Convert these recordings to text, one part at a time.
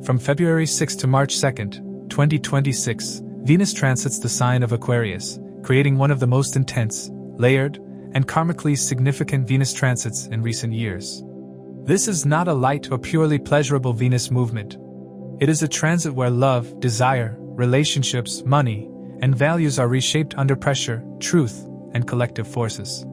From February 6 to March 2, 2026, Venus transits the sign of Aquarius, creating one of the most intense, layered, and karmically significant Venus transits in recent years. This is not a light or purely pleasurable Venus movement. It is a transit where love, desire, relationships, money, and values are reshaped under pressure, truth, and collective forces.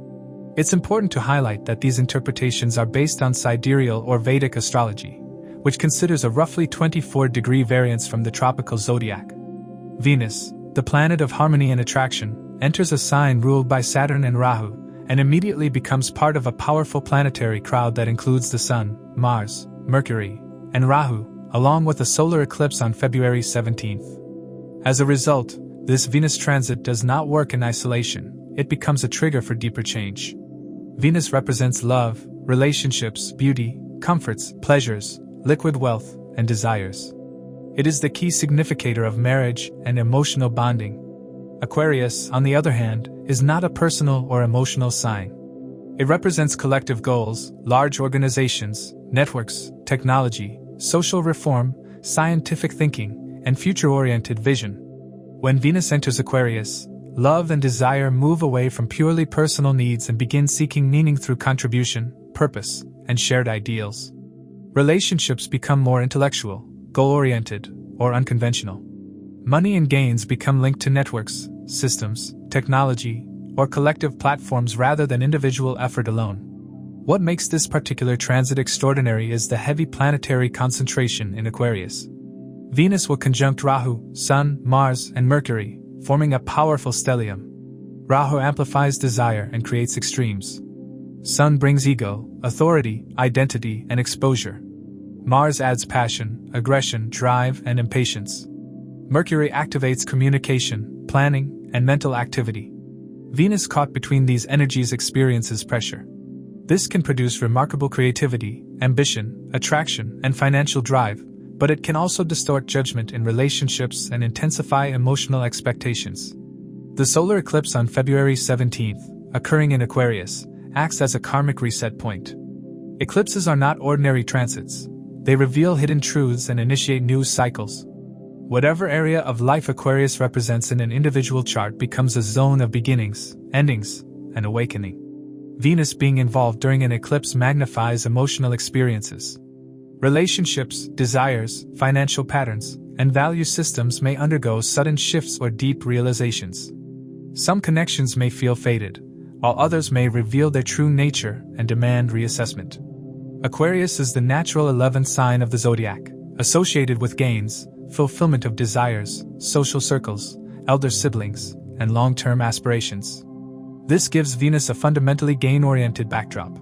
It's important to highlight that these interpretations are based on Sidereal or Vedic Astrology, which considers a roughly 24-degree variance from the tropical zodiac. Venus, the planet of harmony and attraction, enters a sign ruled by Saturn and Rahu, and immediately becomes part of a powerful planetary crowd that includes the Sun, Mars, Mercury, and Rahu, along with a solar eclipse on February 17th. As a result, this Venus transit does not work in isolation, it becomes a trigger for deeper change. Venus represents love, relationships, beauty, comforts, pleasures, liquid wealth, and desires. It is the key significator of marriage and emotional bonding. Aquarius, on the other hand, is not a personal or emotional sign. It represents collective goals, large organizations, networks, technology, social reform, scientific thinking, and future-oriented vision. When Venus enters Aquarius, love and desire move away from purely personal needs and begin seeking meaning through contribution, purpose, and shared ideals. Relationships become more intellectual, goal-oriented, or unconventional. Money and gains become linked to networks, systems, technology, or collective platforms rather than individual effort alone. What makes this particular transit extraordinary is the heavy planetary concentration in Aquarius. Venus will conjunct Rahu, Sun, Mars, and Mercury, forming a powerful stellium. Rahu amplifies desire and creates extremes. Sun brings ego, authority, identity, and exposure. Mars adds passion, aggression, drive, and impatience. Mercury activates communication, planning, and mental activity. Venus caught between these energies experiences pressure. This can produce remarkable creativity, ambition, attraction, and financial drive, but it can also distort judgment in relationships and intensify emotional expectations. The solar eclipse on February 17th, occurring in Aquarius, acts as a karmic reset point. Eclipses are not ordinary transits. They reveal hidden truths and initiate new cycles. Whatever area of life Aquarius represents in an individual chart becomes a zone of beginnings, endings, and awakening. Venus being involved during an eclipse magnifies emotional experiences. Relationships, desires, financial patterns, and value systems may undergo sudden shifts or deep realizations. Some connections may feel faded, while others may reveal their true nature and demand reassessment. Aquarius is the natural 11th sign of the zodiac, associated with gains, fulfillment of desires, social circles, elder siblings, and long-term aspirations. This gives Venus a fundamentally gain-oriented backdrop.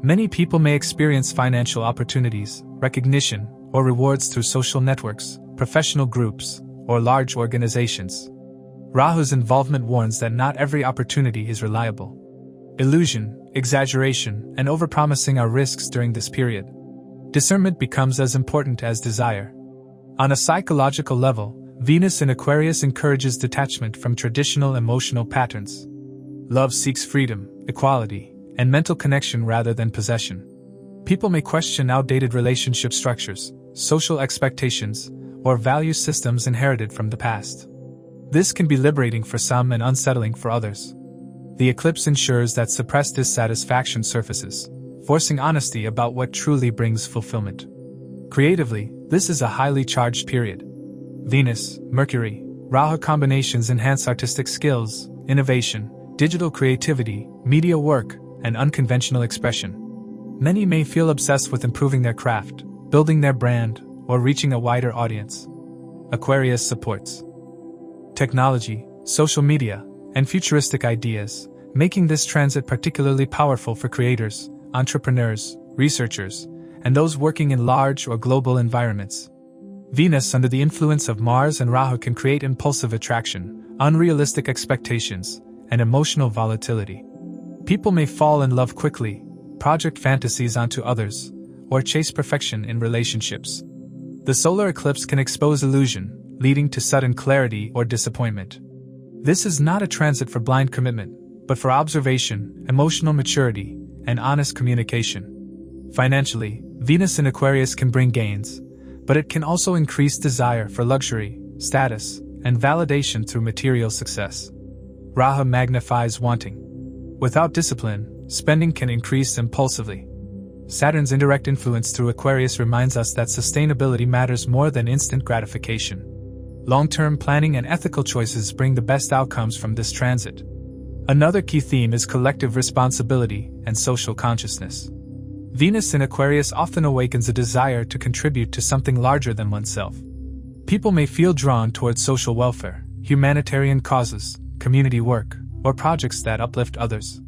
Many people may experience financial opportunities, recognition, or rewards through social networks, professional groups, or large organizations. Rahu's involvement warns that not every opportunity is reliable. Illusion, exaggeration, and overpromising are risks during this period. Discernment becomes as important as desire. On a psychological level, Venus in Aquarius encourages detachment from traditional emotional patterns. Love seeks freedom, equality, and mental connection rather than possession. People may question outdated relationship structures, social expectations, or value systems inherited from the past. This can be liberating for some and unsettling for others. The eclipse ensures that suppressed dissatisfaction surfaces, forcing honesty about what truly brings fulfillment. Creatively, this is a highly charged period. Venus, Mercury, Rahu combinations enhance artistic skills, innovation, digital creativity, media work, and unconventional expression. Many may feel obsessed with improving their craft, building their brand, or reaching a wider audience. Aquarius supports technology, social media, and futuristic ideas, making this transit particularly powerful for creators, entrepreneurs, researchers, and those working in large or global environments. Venus under the influence of Mars and Rahu can create impulsive attraction, unrealistic expectations, and emotional volatility. People may fall in love quickly, project fantasies onto others, or chase perfection in relationships. The solar eclipse can expose illusion, leading to sudden clarity or disappointment. This is not a transit for blind commitment, but for observation, emotional maturity, and honest communication. Financially, Venus in Aquarius can bring gains, but it can also increase desire for luxury, status, and validation through material success. Rahu magnifies wanting. Without discipline, spending can increase impulsively. Saturn's indirect influence through Aquarius reminds us that sustainability matters more than instant gratification. Long-term planning and ethical choices bring the best outcomes from this transit. Another key theme is collective responsibility and social consciousness. Venus in Aquarius often awakens a desire to contribute to something larger than oneself. People may feel drawn towards social welfare, humanitarian causes, community work, or projects that uplift others.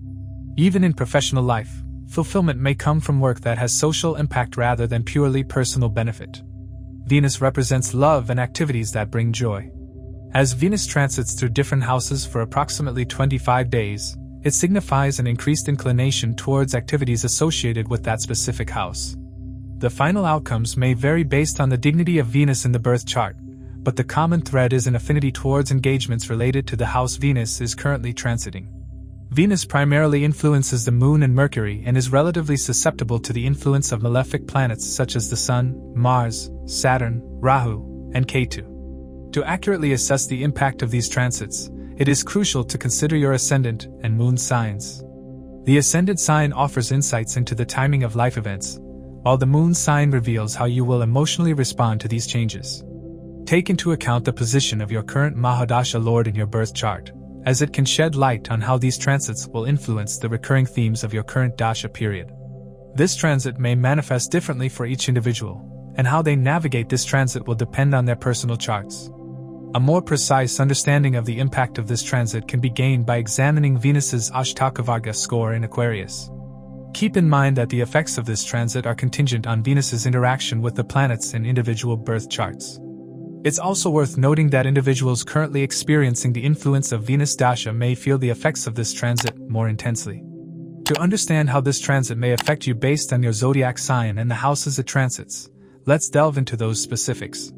Even in professional life, fulfillment may come from work that has social impact rather than purely personal benefit. Venus represents love and activities that bring joy. As Venus transits through different houses for approximately 25 days, it signifies an increased inclination towards activities associated with that specific house. The final outcomes may vary based on the dignity of Venus in the birth chart, but the common thread is an affinity towards engagements related to the house Venus is currently transiting. Venus primarily influences the Moon and Mercury and is relatively susceptible to the influence of malefic planets such as the Sun, Mars, Saturn, Rahu, and Ketu. To accurately assess the impact of these transits, it is crucial to consider your ascendant and moon signs. The ascendant sign offers insights into the timing of life events, while the moon sign reveals how you will emotionally respond to these changes. Take into account the position of your current Mahadasha Lord in your birth chart, as it can shed light on how these transits will influence the recurring themes of your current dasha period. This transit may manifest differently for each individual, and how they navigate this transit will depend on their personal charts. A more precise understanding of the impact of this transit can be gained by examining Venus's Ashtakavarga score in Aquarius. Keep in mind that the effects of this transit are contingent on Venus's interaction with the planets in individual birth charts. It's also worth noting that individuals currently experiencing the influence of Venus Dasha may feel the effects of this transit more intensely. To understand how this transit may affect you based on your zodiac sign and the houses it transits, let's delve into those specifics.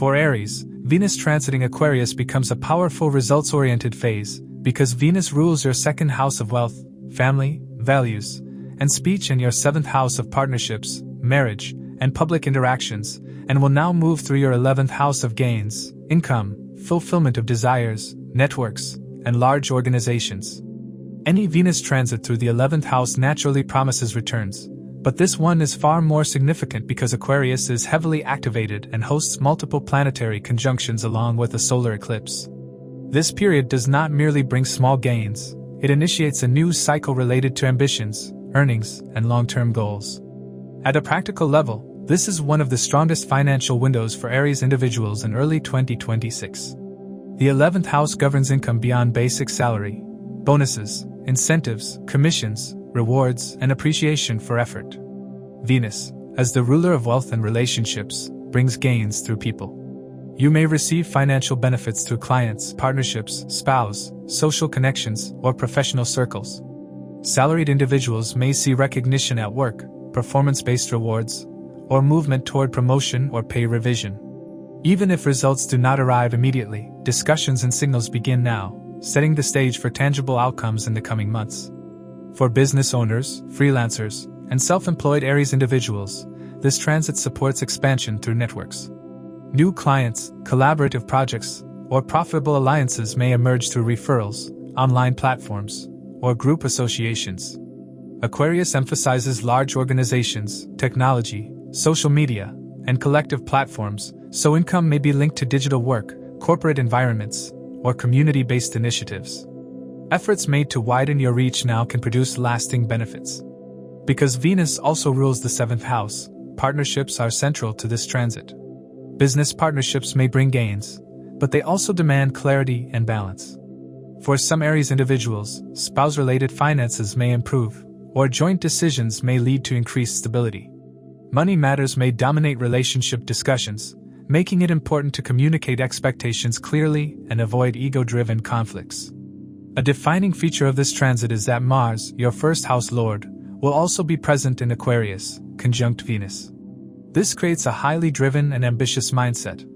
For Aries, Venus transiting Aquarius becomes a powerful results-oriented phase, because Venus rules your second house of wealth, family, values, and speech and your seventh house of partnerships, marriage, and public interactions, and will now move through your 11th house of gains, income, fulfillment of desires, networks, and large organizations. Any Venus transit through the 11th house naturally promises returns, but this one is far more significant because Aquarius is heavily activated and hosts multiple planetary conjunctions along with a solar eclipse. This period does not merely bring small gains, it initiates a new cycle related to ambitions, earnings, and long-term goals. At a practical level, this is one of the strongest financial windows for Aries individuals in early 2026. The 11th house governs income beyond basic salary, bonuses, incentives, commissions, rewards, and appreciation for effort. Venus, as the ruler of wealth and relationships, brings gains through people. You may receive financial benefits through clients, partnerships, spouse, social connections, or professional circles. Salaried individuals may see recognition at work, performance-based rewards, or movement toward promotion or pay revision. Even if results do not arrive immediately, discussions and signals begin now, setting the stage for tangible outcomes in the coming months. For business owners, freelancers, and self-employed Aries individuals, this transit supports expansion through networks. New clients, collaborative projects, or profitable alliances may emerge through referrals, online platforms, or group associations. Aquarius emphasizes large organizations, technology, social media, and collective platforms, so income may be linked to digital work, corporate environments, or community-based initiatives. Efforts made to widen your reach now can produce lasting benefits. Because Venus also rules the 7th house, partnerships are central to this transit. Business partnerships may bring gains, but they also demand clarity and balance. For some Aries individuals, spouse-related finances may improve, or joint decisions may lead to increased stability. Money matters may dominate relationship discussions, making it important to communicate expectations clearly and avoid ego-driven conflicts. A defining feature of this transit is that Mars, your first house lord, will also be present in Aquarius, conjunct Venus. This creates a highly driven and ambitious mindset.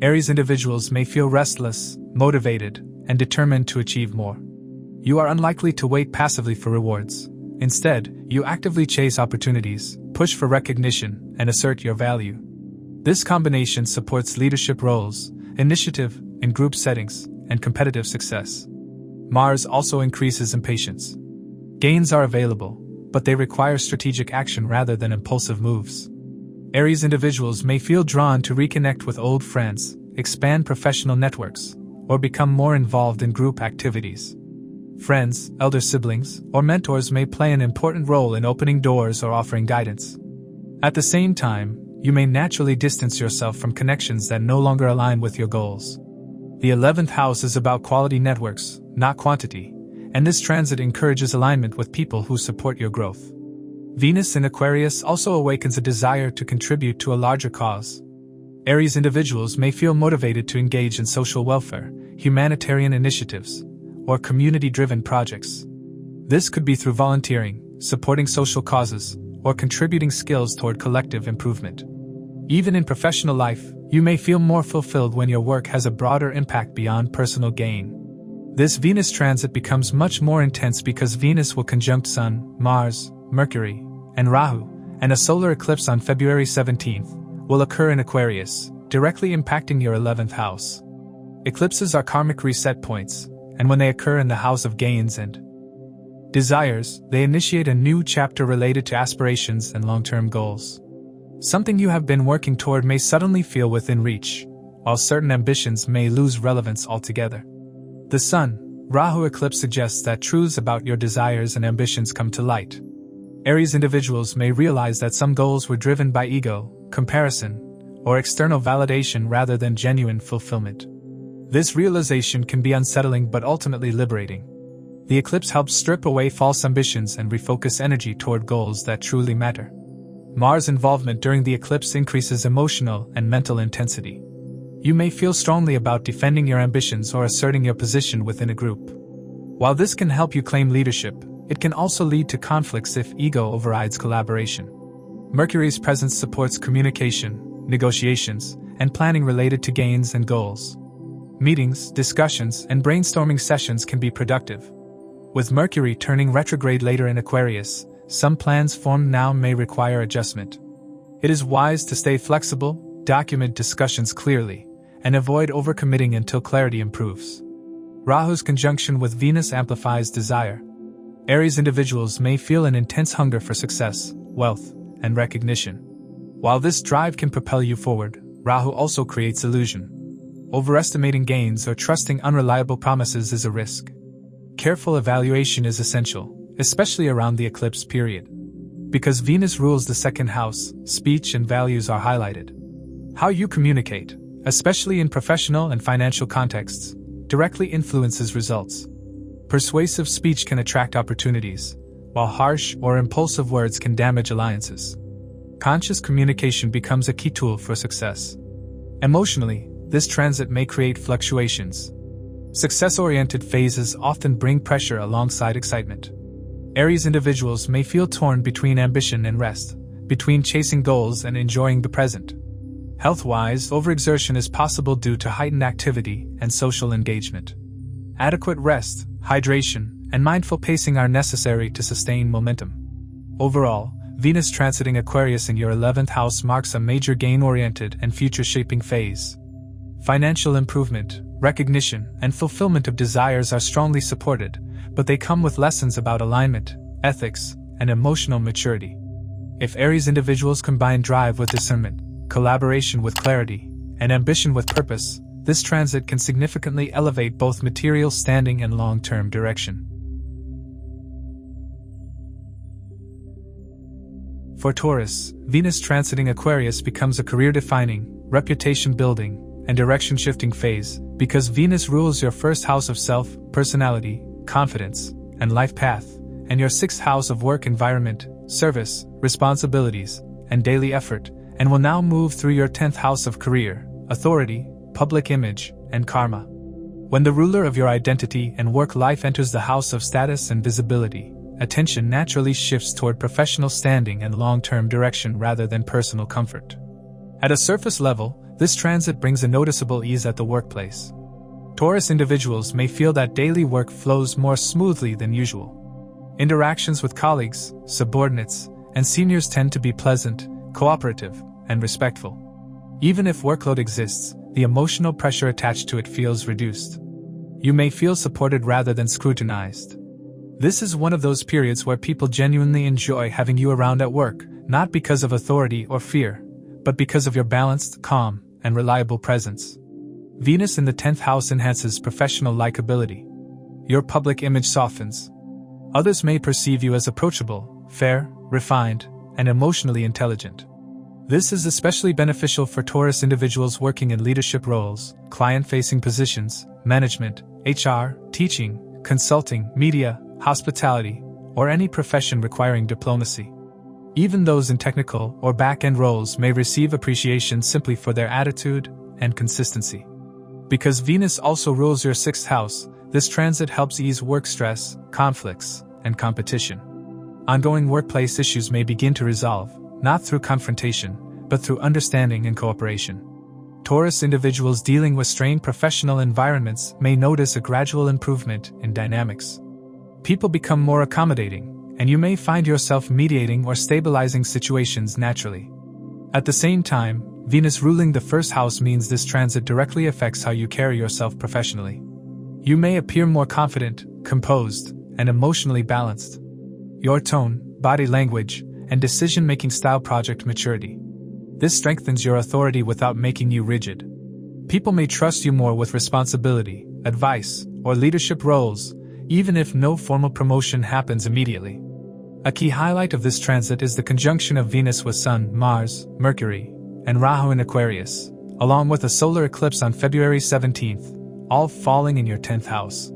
Aries individuals may feel restless, motivated, and determined to achieve more. You are unlikely to wait passively for rewards. Instead, you actively chase opportunities, push for recognition, and assert your value. This combination supports leadership roles, initiative in group settings, and competitive success. Mars also increases impatience. Gains are available, but they require strategic action rather than impulsive moves. Aries individuals may feel drawn to reconnect with old friends, expand professional networks, or become more involved in group activities. Friends, elder siblings, or mentors may play an important role in opening doors or offering guidance. At the same time, you may naturally distance yourself from connections that no longer align with your goals. The 11th house is about quality networks, not quantity, and this transit encourages alignment with people who support your growth. Venus in Aquarius also awakens a desire to contribute to a larger cause. Aries individuals may feel motivated to engage in social welfare, humanitarian initiatives, or community-driven projects. This could be through volunteering, supporting social causes, or contributing skills toward collective improvement. Even in professional life, you may feel more fulfilled when your work has a broader impact beyond personal gain. This Venus transit becomes much more intense because Venus will conjunct Sun, Mars, Mercury, and Rahu, and a solar eclipse on February 17th will occur in Aquarius, directly impacting your 11th house. Eclipses are karmic reset points, and when they occur in the house of gains and desires, they initiate a new chapter related to aspirations and long-term goals. Something you have been working toward may suddenly feel within reach, while certain ambitions may lose relevance altogether. The Sun, Rahu eclipse suggests that truths about your desires and ambitions come to light. Aries individuals may realize that some goals were driven by ego, comparison, or external validation rather than genuine fulfillment. This realization can be unsettling but ultimately liberating. The eclipse helps strip away false ambitions and refocus energy toward goals that truly matter. Mars involvement during the eclipse increases emotional and mental intensity. You may feel strongly about defending your ambitions or asserting your position within a group. While this can help you claim leadership, it can also lead to conflicts if ego overrides collaboration. Mercury's presence supports communication, negotiations, and planning related to gains and goals. Meetings, discussions, and brainstorming sessions can be productive. With Mercury turning retrograde later in Aquarius, some plans formed now may require adjustment. It is wise to stay flexible, document discussions clearly, and avoid overcommitting until clarity improves. Rahu's conjunction with Venus amplifies desire. Aries individuals may feel an intense hunger for success, wealth, and recognition. While this drive can propel you forward, Rahu also creates illusion. Overestimating gains or trusting unreliable promises is a risk. Careful evaluation is essential, especially around the eclipse period. Because Venus rules the second house, speech and values are highlighted. How you communicate, especially in professional and financial contexts, directly influences results. Persuasive speech can attract opportunities, while harsh or impulsive words can damage alliances. Conscious communication becomes a key tool for success. Emotionally, this transit may create fluctuations. Success-oriented phases often bring pressure alongside excitement. Aries individuals may feel torn between ambition and rest, between chasing goals and enjoying the present. Health-wise, overexertion is possible due to heightened activity and social engagement. Adequate rest, hydration, and mindful pacing are necessary to sustain momentum. Overall, Venus transiting Aquarius in your 11th house marks a major gain-oriented and future-shaping phase. Financial improvement, recognition, and fulfillment of desires are strongly supported, but they come with lessons about alignment, ethics, and emotional maturity. If Aries individuals combine drive with discernment, collaboration with clarity, and ambition with purpose, this transit can significantly elevate both material standing and long-term direction. For Taurus, Venus transiting Aquarius becomes a career-defining, reputation-building, and direction-shifting phase because Venus rules your first house of self, personality, confidence, and life path, and your sixth house of work environment, service, responsibilities, and daily effort, and will now move through your 10th house of career, authority, public image, and karma. When the ruler of your identity and work life enters the house of status and visibility, attention naturally shifts toward professional standing and long-term direction rather than personal comfort. At a surface level, this transit brings a noticeable ease at the workplace. Taurus individuals may feel that daily work flows more smoothly than usual. Interactions with colleagues, subordinates, and seniors tend to be pleasant, cooperative, and respectful. Even if workload exists, the emotional pressure attached to it feels reduced. You may feel supported rather than scrutinized. This is one of those periods where people genuinely enjoy having you around at work, not because of authority or fear, but because of your balanced, calm, and reliable presence. Venus in the 10th house enhances professional likability. Your public image softens. Others may perceive you as approachable, fair, refined, and emotionally intelligent. This is especially beneficial for Taurus individuals working in leadership roles, client-facing positions, management, HR, teaching, consulting, media, hospitality, or any profession requiring diplomacy. Even those in technical or back-end roles may receive appreciation simply for their attitude and consistency. Because Venus also rules your 6th house, this transit helps ease work stress, conflicts, and competition. Ongoing workplace issues may begin to resolve, not through confrontation, but through understanding and cooperation. Taurus individuals dealing with strained professional environments may notice a gradual improvement in dynamics. People become more accommodating, and you may find yourself mediating or stabilizing situations naturally. At the same time, Venus ruling the 1st house means this transit directly affects how you carry yourself professionally. You may appear more confident, composed, and emotionally balanced. Your tone, body language, and decision-making style project maturity. This strengthens your authority without making you rigid. People may trust you more with responsibility, advice, or leadership roles, even if no formal promotion happens immediately. A key highlight of this transit is the conjunction of Venus with Sun, Mars, Mercury, and Rahu in Aquarius, along with a solar eclipse on February 17th, all falling in your 10th house.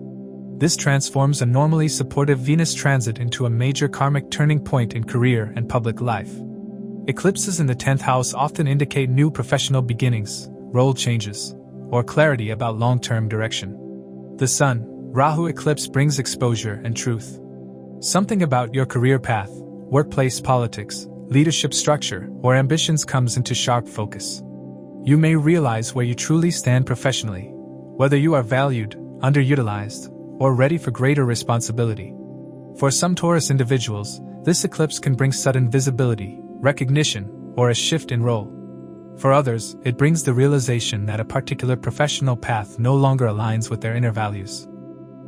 This transforms a normally supportive Venus transit into a major karmic turning point in career and public life. Eclipses in the 10th house often indicate new professional beginnings, role changes, or clarity about long-term direction. The Sun, Rahu eclipse brings exposure and truth. Something about your career path, workplace politics, leadership structure, or ambitions comes into sharp focus. You may realize where you truly stand professionally, whether you are valued, underutilized, or ready for greater responsibility. For some Taurus individuals, this eclipse can bring sudden visibility, recognition, or a shift in role. For others, it brings the realization that a particular professional path no longer aligns with their inner values.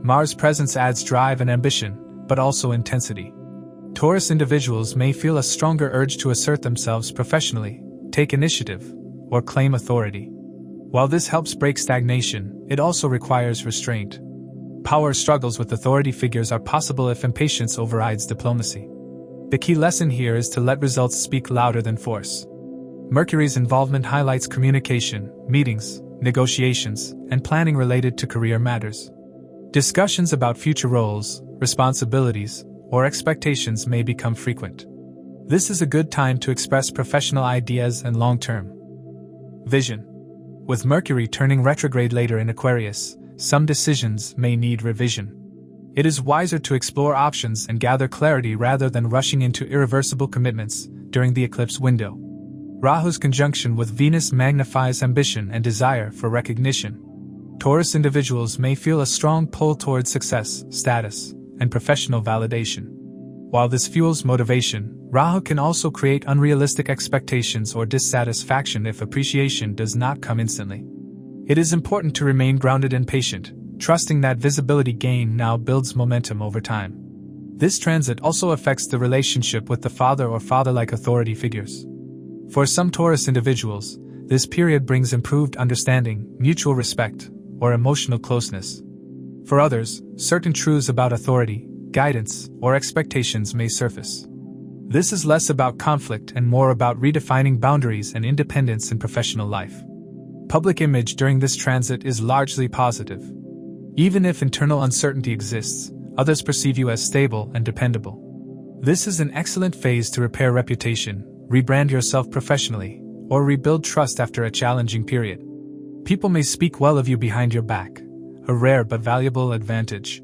Mars' presence adds drive and ambition, but also intensity. Taurus individuals may feel a stronger urge to assert themselves professionally, take initiative, or claim authority. While this helps break stagnation, it also requires restraint. Power struggles with authority figures are possible if impatience overrides diplomacy. The key lesson here is to let results speak louder than force. Mercury's involvement highlights communication, meetings, negotiations, and planning related to career matters. Discussions about future roles, responsibilities, or expectations may become frequent. This is a good time to express professional ideas and long-term vision. With Mercury turning retrograde later in Aquarius, some decisions may need revision. It is wiser to explore options and gather clarity rather than rushing into irreversible commitments during the eclipse window. Rahu's conjunction with Venus magnifies ambition and desire for recognition. Taurus individuals may feel a strong pull towards success, status, and professional validation. While this fuels motivation, Rahu can also create unrealistic expectations or dissatisfaction if appreciation does not come instantly. It is important to remain grounded and patient, trusting that visibility gain now builds momentum over time. This transit also affects the relationship with the father or father-like authority figures. For some Taurus individuals, this period brings improved understanding, mutual respect, or emotional closeness. For others, certain truths about authority, guidance, or expectations may surface. This is less about conflict and more about redefining boundaries and independence in professional life. Public image during this transit is largely positive. Even if internal uncertainty exists, others perceive you as stable and dependable. This is an excellent phase to repair reputation, rebrand yourself professionally, or rebuild trust after a challenging period. People may speak well of you behind your back, a rare but valuable advantage.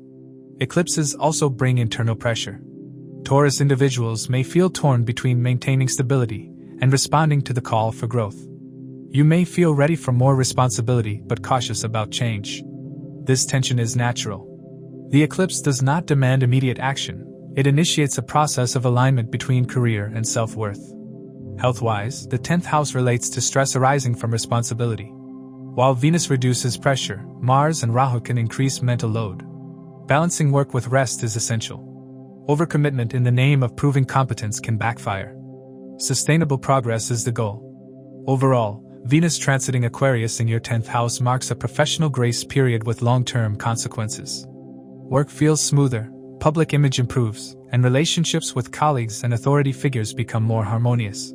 Eclipses also bring internal pressure. Taurus individuals may feel torn between maintaining stability and responding to the call for growth. You may feel ready for more responsibility but cautious about change. This tension is natural. The eclipse does not demand immediate action, it initiates a process of alignment between career and self-worth. Health-wise, the 10th house relates to stress arising from responsibility. While Venus reduces pressure, Mars and Rahu can increase mental load. Balancing work with rest is essential. Overcommitment in the name of proving competence can backfire. Sustainable progress is the goal. Overall, Venus transiting Aquarius in your 10th house marks a professional grace period with long-term consequences. Work feels smoother, public image improves, and relationships with colleagues and authority figures become more harmonious.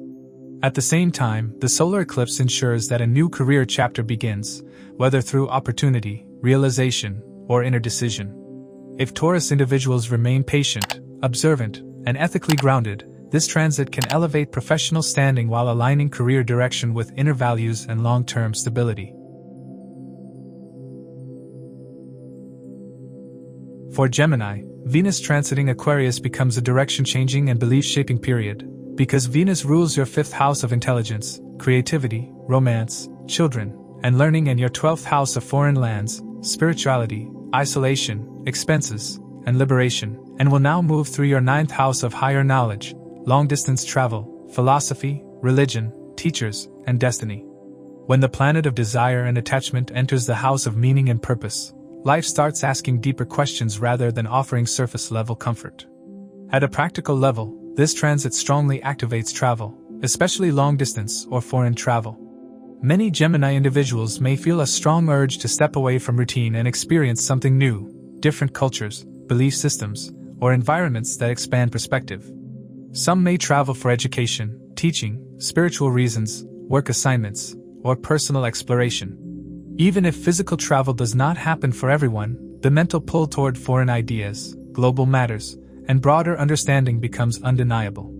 At the same time, the solar eclipse ensures that a new career chapter begins, whether through opportunity, realization, or inner decision. If Taurus individuals remain patient, observant, and ethically grounded, this transit can elevate professional standing while aligning career direction with inner values and long-term stability. For Gemini, Venus transiting Aquarius becomes a direction-changing and belief-shaping period, because Venus rules your 5th house of intelligence, creativity, romance, children, and learning, and your 12th house of foreign lands, spirituality, isolation, expenses, and liberation, and will now move through your 9th house of higher knowledge, long-distance travel, philosophy, religion, teachers, and destiny. When the planet of desire and attachment enters the house of meaning and purpose, life starts asking deeper questions rather than offering surface-level comfort. At a practical level, this transit strongly activates travel, especially long-distance or foreign travel. Many Gemini individuals may feel a strong urge to step away from routine and experience something new, different cultures, belief systems, or environments that expand perspective. Some may travel for education, teaching, spiritual reasons, work assignments, or personal exploration. Even if physical travel does not happen for everyone, the mental pull toward foreign ideas, global matters, and broader understanding becomes undeniable.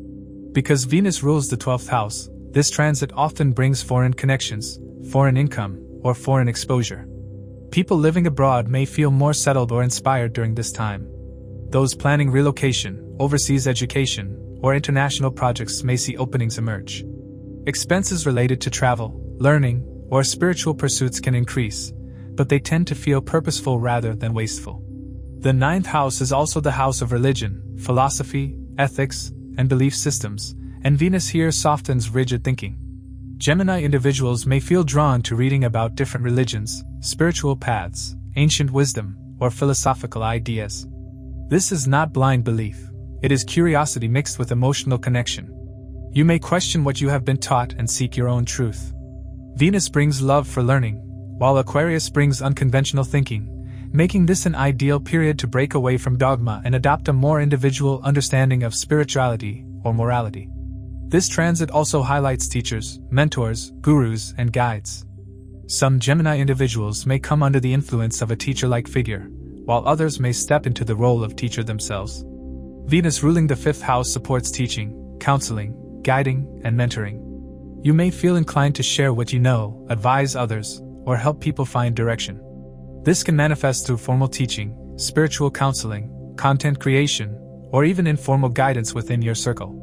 Because Venus rules the 12th house, this transit often brings foreign connections, foreign income, or foreign exposure. People living abroad may feel more settled or inspired during this time. Those planning relocation, overseas education, or international projects may see openings emerge. Expenses related to travel, learning, or spiritual pursuits can increase, but they tend to feel purposeful rather than wasteful. The 9th house is also the house of religion, philosophy, ethics, and belief systems, and Venus here softens rigid thinking. Gemini individuals may feel drawn to reading about different religions, spiritual paths, ancient wisdom, or philosophical ideas. This is not blind belief, it is curiosity mixed with emotional connection. You may question what you have been taught and seek your own truth. Venus brings love for learning, while Aquarius brings unconventional thinking, making this an ideal period to break away from dogma and adopt a more individual understanding of spirituality or morality. This transit also highlights teachers, mentors, gurus, and guides. Some Gemini individuals may come under the influence of a teacher-like figure, while others may step into the role of teacher themselves. Venus ruling the 5th house supports teaching, counseling, guiding, and mentoring. You may feel inclined to share what you know, advise others, or help people find direction. This can manifest through formal teaching, spiritual counseling, content creation, or even informal guidance within your circle.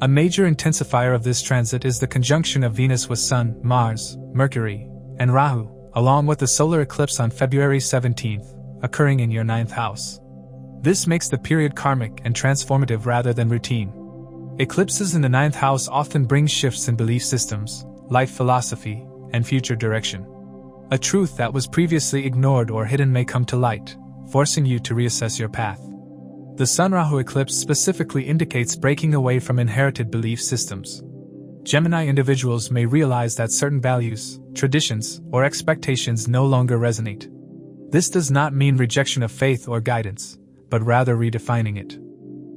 A major intensifier of this transit is the conjunction of Venus with Sun, Mars, Mercury, and Rahu, along with the solar eclipse on February 17th, occurring in your 9th house. This makes the period karmic and transformative rather than routine. Eclipses in the 9th house often bring shifts in belief systems, life philosophy, and future direction. A truth that was previously ignored or hidden may come to light, forcing you to reassess your path. The Sun-Rahu eclipse specifically indicates breaking away from inherited belief systems. Gemini individuals may realize that certain values, traditions, or expectations no longer resonate. This does not mean rejection of faith or guidance, but rather redefining it.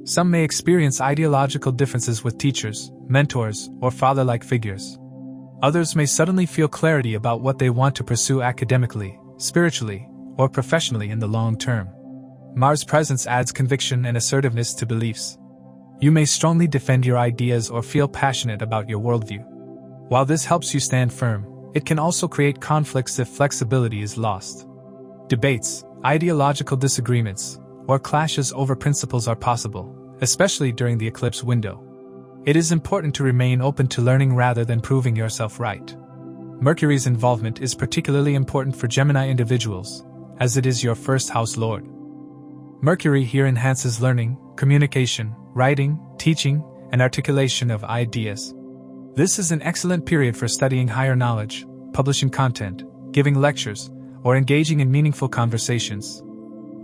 Some may experience ideological differences with teachers, mentors, or father-like figures. Others may suddenly feel clarity about what they want to pursue academically, spiritually, or professionally in the long term. Mars' presence adds conviction and assertiveness to beliefs. You may strongly defend your ideas or feel passionate about your worldview. While this helps you stand firm, it can also create conflicts if flexibility is lost. Debates, ideological disagreements, or clashes over principles are possible, especially during the eclipse window. It is important to remain open to learning rather than proving yourself right. Mercury's involvement is particularly important for Gemini individuals, as it is your first house lord. Mercury here enhances learning, communication, writing, teaching, and articulation of ideas. This is an excellent period for studying higher knowledge, publishing content, giving lectures, or engaging in meaningful conversations.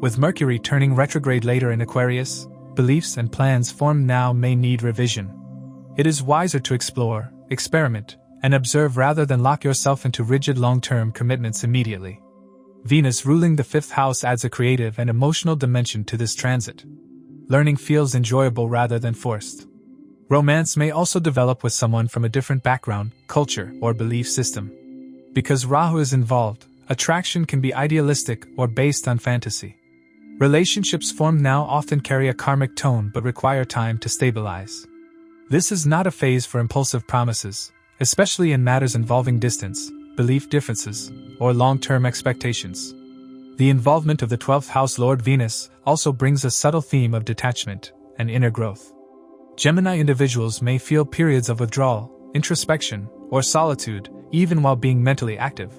With Mercury turning retrograde later in Aquarius, beliefs and plans formed now may need revision. It is wiser to explore, experiment, and observe rather than lock yourself into rigid long-term commitments immediately. Venus ruling the 5th house adds a creative and emotional dimension to this transit. Learning feels enjoyable rather than forced. Romance may also develop with someone from a different background, culture, or belief system. Because Rahu is involved, attraction can be idealistic or based on fantasy. Relationships formed now often carry a karmic tone but require time to stabilize. This is not a phase for impulsive promises, especially in matters involving distance, belief differences, or long-term expectations. The involvement of the 12th house Lord Venus also brings a subtle theme of detachment and inner growth. Gemini individuals may feel periods of withdrawal, introspection, or solitude, even while being mentally active.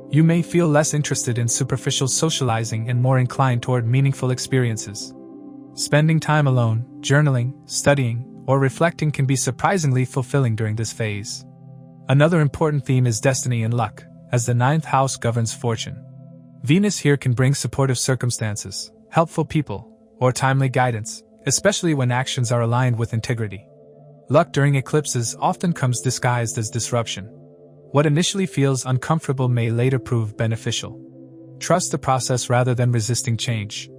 You may feel less interested in superficial socializing and more inclined toward meaningful experiences. Spending time alone, journaling, studying, or reflecting can be surprisingly fulfilling during this phase. Another important theme is destiny and luck, as the 9th house governs fortune. Venus here can bring supportive circumstances, helpful people, or timely guidance, especially when actions are aligned with integrity. Luck during eclipses often comes disguised as disruption. What initially feels uncomfortable may later prove beneficial. Trust the process rather than resisting change.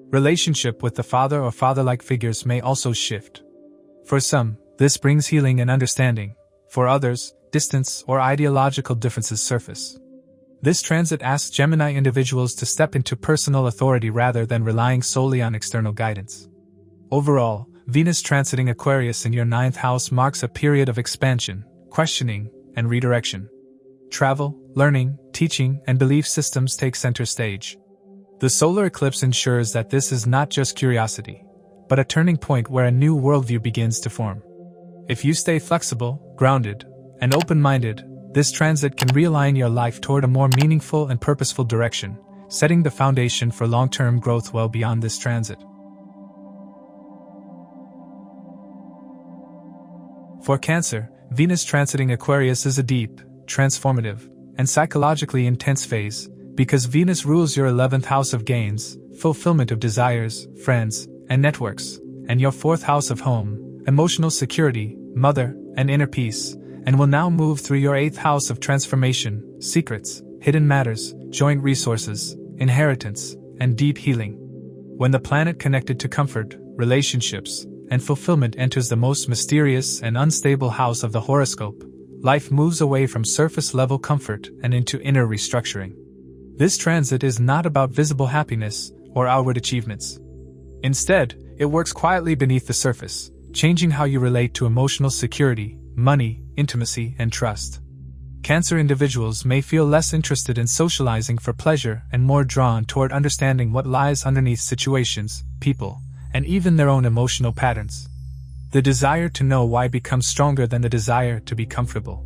Relationship with the father or father-like figures may also shift. For some, this brings healing and understanding. For others, distance or ideological differences surface. This transit asks Gemini individuals to step into personal authority rather than relying solely on external guidance. Overall, Venus transiting Aquarius in your 9th house marks a period of expansion, questioning, and redirection. Travel, learning, teaching, and belief systems take center stage. The solar eclipse ensures that this is not just curiosity, but a turning point where a new worldview begins to form. If you stay flexible, grounded, and open-minded, this transit can realign your life toward a more meaningful and purposeful direction, setting the foundation for long-term growth well beyond this transit. For Cancer, Venus transiting Aquarius is a deep, transformative, and psychologically intense phase, because Venus rules your 11th house of gains, fulfillment of desires, friends, and networks, and your 4th house of home, emotional security, mother, and inner peace, and will now move through your 8th house of transformation, secrets, hidden matters, joint resources, inheritance, and deep healing. When the planet connected to comfort, relationships, and fulfillment enters the most mysterious and unstable house of the horoscope, life moves away from surface-level comfort and into inner restructuring. This transit is not about visible happiness or outward achievements. Instead, it works quietly beneath the surface, changing how you relate to emotional security, money, intimacy, and trust. Cancer individuals may feel less interested in socializing for pleasure and more drawn toward understanding what lies underneath situations, people, and even their own emotional patterns. The desire to know why becomes stronger than the desire to be comfortable.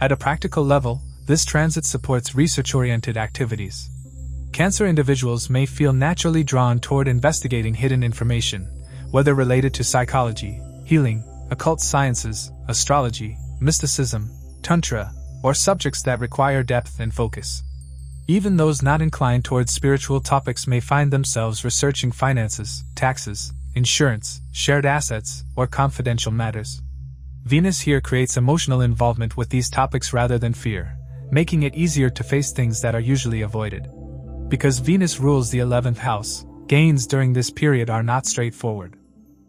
At a practical level, this transit supports research-oriented activities. Cancer individuals may feel naturally drawn toward investigating hidden information, whether related to psychology, healing, occult sciences, astrology, mysticism, tantra, or subjects that require depth and focus. Even those not inclined towards spiritual topics may find themselves researching finances, taxes, insurance, shared assets, or confidential matters. Venus here creates emotional involvement with these topics rather than fear, making it easier to face things that are usually avoided. Because Venus rules the 11th house, gains during this period are not straightforward.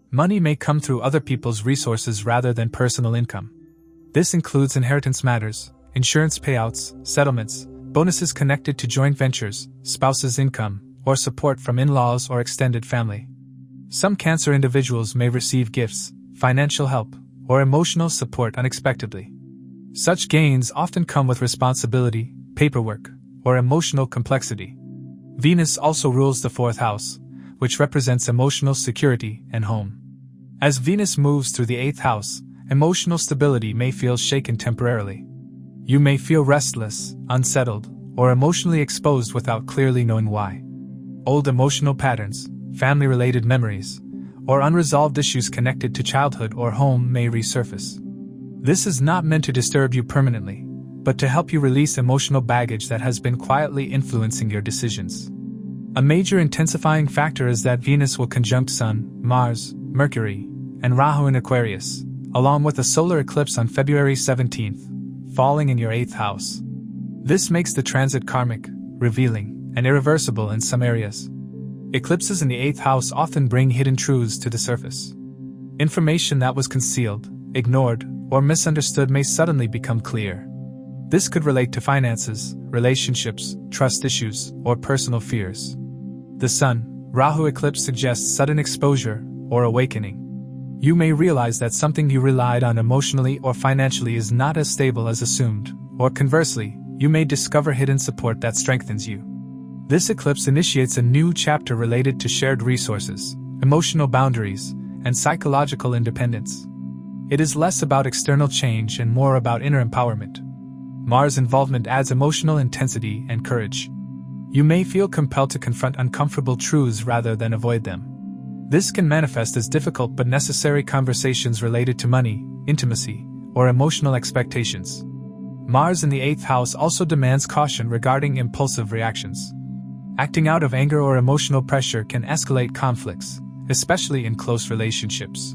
Money may come through other people's resources rather than personal income. This includes inheritance matters, insurance payouts, settlements, bonuses connected to joint ventures, spouse's income, or support from in-laws or extended family. Some Cancer individuals may receive gifts, financial help, or emotional support unexpectedly. Such gains often come with responsibility, paperwork, or emotional complexity. Venus also rules the 4th house, which represents emotional security and home. As Venus moves through the 8th house, emotional stability may feel shaken temporarily. You may feel restless, unsettled, or emotionally exposed without clearly knowing why. Old emotional patterns, family-related memories, or unresolved issues connected to childhood or home may resurface. This is not meant to disturb you permanently, but to help you release emotional baggage that has been quietly influencing your decisions. A major intensifying factor is that Venus will conjunct Sun, Mars, Mercury, and Rahu in Aquarius, along with a solar eclipse on February 17th, falling in your 8th house. This makes the transit karmic, revealing, and irreversible in some areas. Eclipses in the 8th house often bring hidden truths to the surface. Information that was concealed, ignored, or misunderstood may suddenly become clear. This could relate to finances, relationships, trust issues, or personal fears. The Sun, Rahu eclipse suggests sudden exposure or awakening. You may realize that something you relied on emotionally or financially is not as stable as assumed, or conversely, you may discover hidden support that strengthens you. This eclipse initiates a new chapter related to shared resources, emotional boundaries, and psychological independence. It is less about external change and more about inner empowerment. Mars' involvement adds emotional intensity and courage. You may feel compelled to confront uncomfortable truths rather than avoid them. This can manifest as difficult but necessary conversations related to money, intimacy, or emotional expectations. Mars in the 8th house also demands caution regarding impulsive reactions. Acting out of anger or emotional pressure can escalate conflicts, especially in close relationships.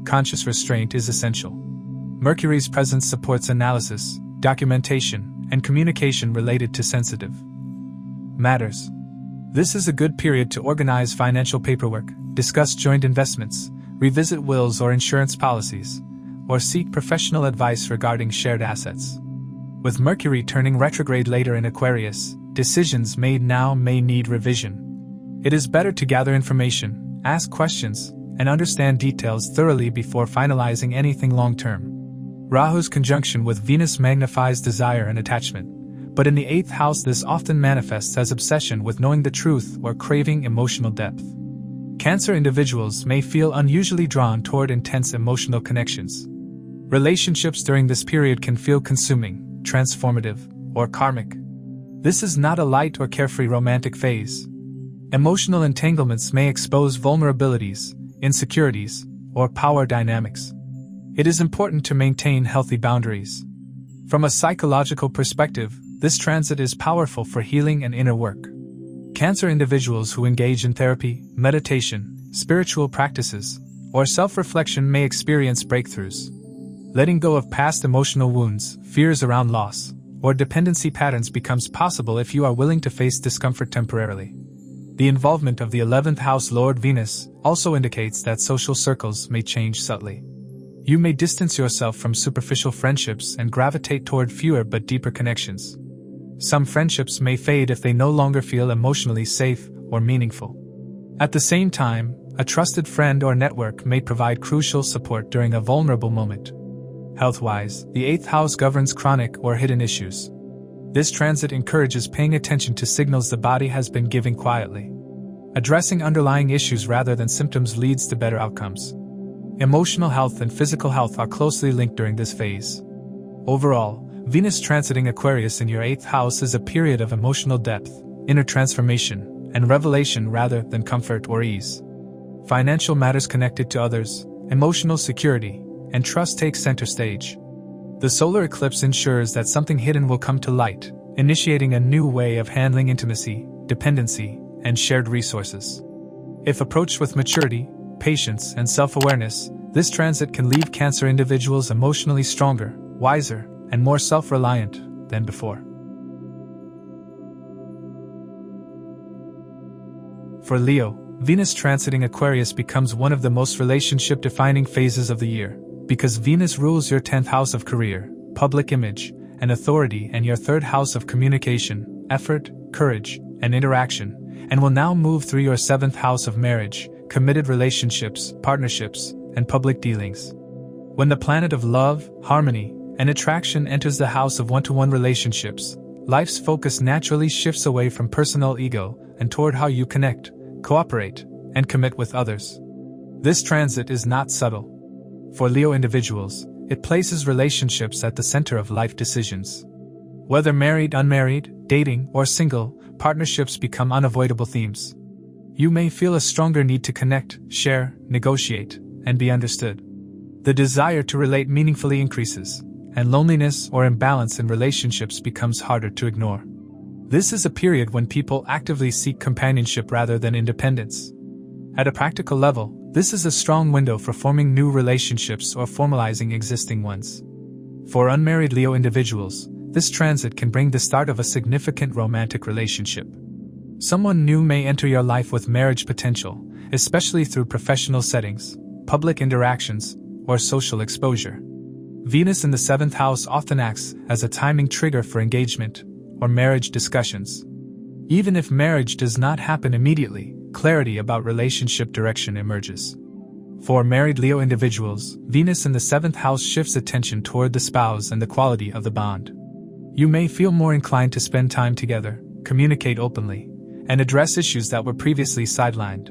Conscious restraint is essential. Mercury's presence supports analysis, documentation, and communication related to sensitive matters. This is a good period to organize financial paperwork, discuss joint investments, revisit wills or insurance policies, or seek professional advice regarding shared assets. With Mercury turning retrograde later in Aquarius, decisions made now may need revision. It is better to gather information, ask questions, and understand details thoroughly before finalizing anything long-term. Rahu's conjunction with Venus magnifies desire and attachment, but in the 8th house this often manifests as obsession with knowing the truth or craving emotional depth. Cancer individuals may feel unusually drawn toward intense emotional connections. Relationships during this period can feel consuming, transformative, or karmic. This is not a light or carefree romantic phase. Emotional entanglements may expose vulnerabilities, insecurities, or power dynamics. It is important to maintain healthy boundaries. From a psychological perspective, this transit is powerful for healing and inner work. Cancer individuals who engage in therapy, meditation, spiritual practices, or self-reflection may experience breakthroughs. Letting go of past emotional wounds, fears around loss, or dependency patterns becomes possible if you are willing to face discomfort temporarily. The involvement of the 11th house Lord Venus also indicates that social circles may change subtly. You may distance yourself from superficial friendships and gravitate toward fewer but deeper connections. Some friendships may fade if they no longer feel emotionally safe or meaningful. At the same time, a trusted friend or network may provide crucial support during a vulnerable moment. Health-wise, the 8th house governs chronic or hidden issues. This transit encourages paying attention to signals the body has been giving quietly. Addressing underlying issues rather than symptoms leads to better outcomes. Emotional health and physical health are closely linked during this phase. Overall, Venus transiting Aquarius in your 8th house is a period of emotional depth, inner transformation, and revelation rather than comfort or ease. Financial matters connected to others, emotional security, and trust take center stage. The solar eclipse ensures that something hidden will come to light, initiating a new way of handling intimacy, dependency, and shared resources. If approached with maturity, patience, and self-awareness, this transit can leave Cancer individuals emotionally stronger, wiser, and more self-reliant than before. For Leo, Venus transiting Aquarius becomes one of the most relationship-defining phases of the year, because Venus rules your 10th house of career, public image, and authority, and your 3rd house of communication, effort, courage, and interaction, and will now move through your 7th house of marriage, committed relationships, partnerships, and public dealings. When the planet of love, harmony, and attraction enters the house of one-to-one relationships, life's focus naturally shifts away from personal ego and toward how you connect, cooperate, and commit with others. This transit is not subtle. For Leo individuals, it places relationships at the center of life decisions. Whether married, unmarried, dating, or single, partnerships become unavoidable themes. You may feel a stronger need to connect, share, negotiate, and be understood. The desire to relate meaningfully increases, and loneliness or imbalance in relationships becomes harder to ignore. This is a period when people actively seek companionship rather than independence. At a practical level, this is a strong window for forming new relationships or formalizing existing ones. For unmarried Leo individuals, this transit can bring the start of a significant romantic relationship. Someone new may enter your life with marriage potential, especially through professional settings, public interactions, or social exposure. Venus in the 7th house often acts as a timing trigger for engagement or marriage discussions. Even if marriage does not happen immediately, clarity about relationship direction emerges. For married Leo individuals, Venus in the 7th house shifts attention toward the spouse and the quality of the bond. You may feel more inclined to spend time together, communicate openly, and address issues that were previously sidelined.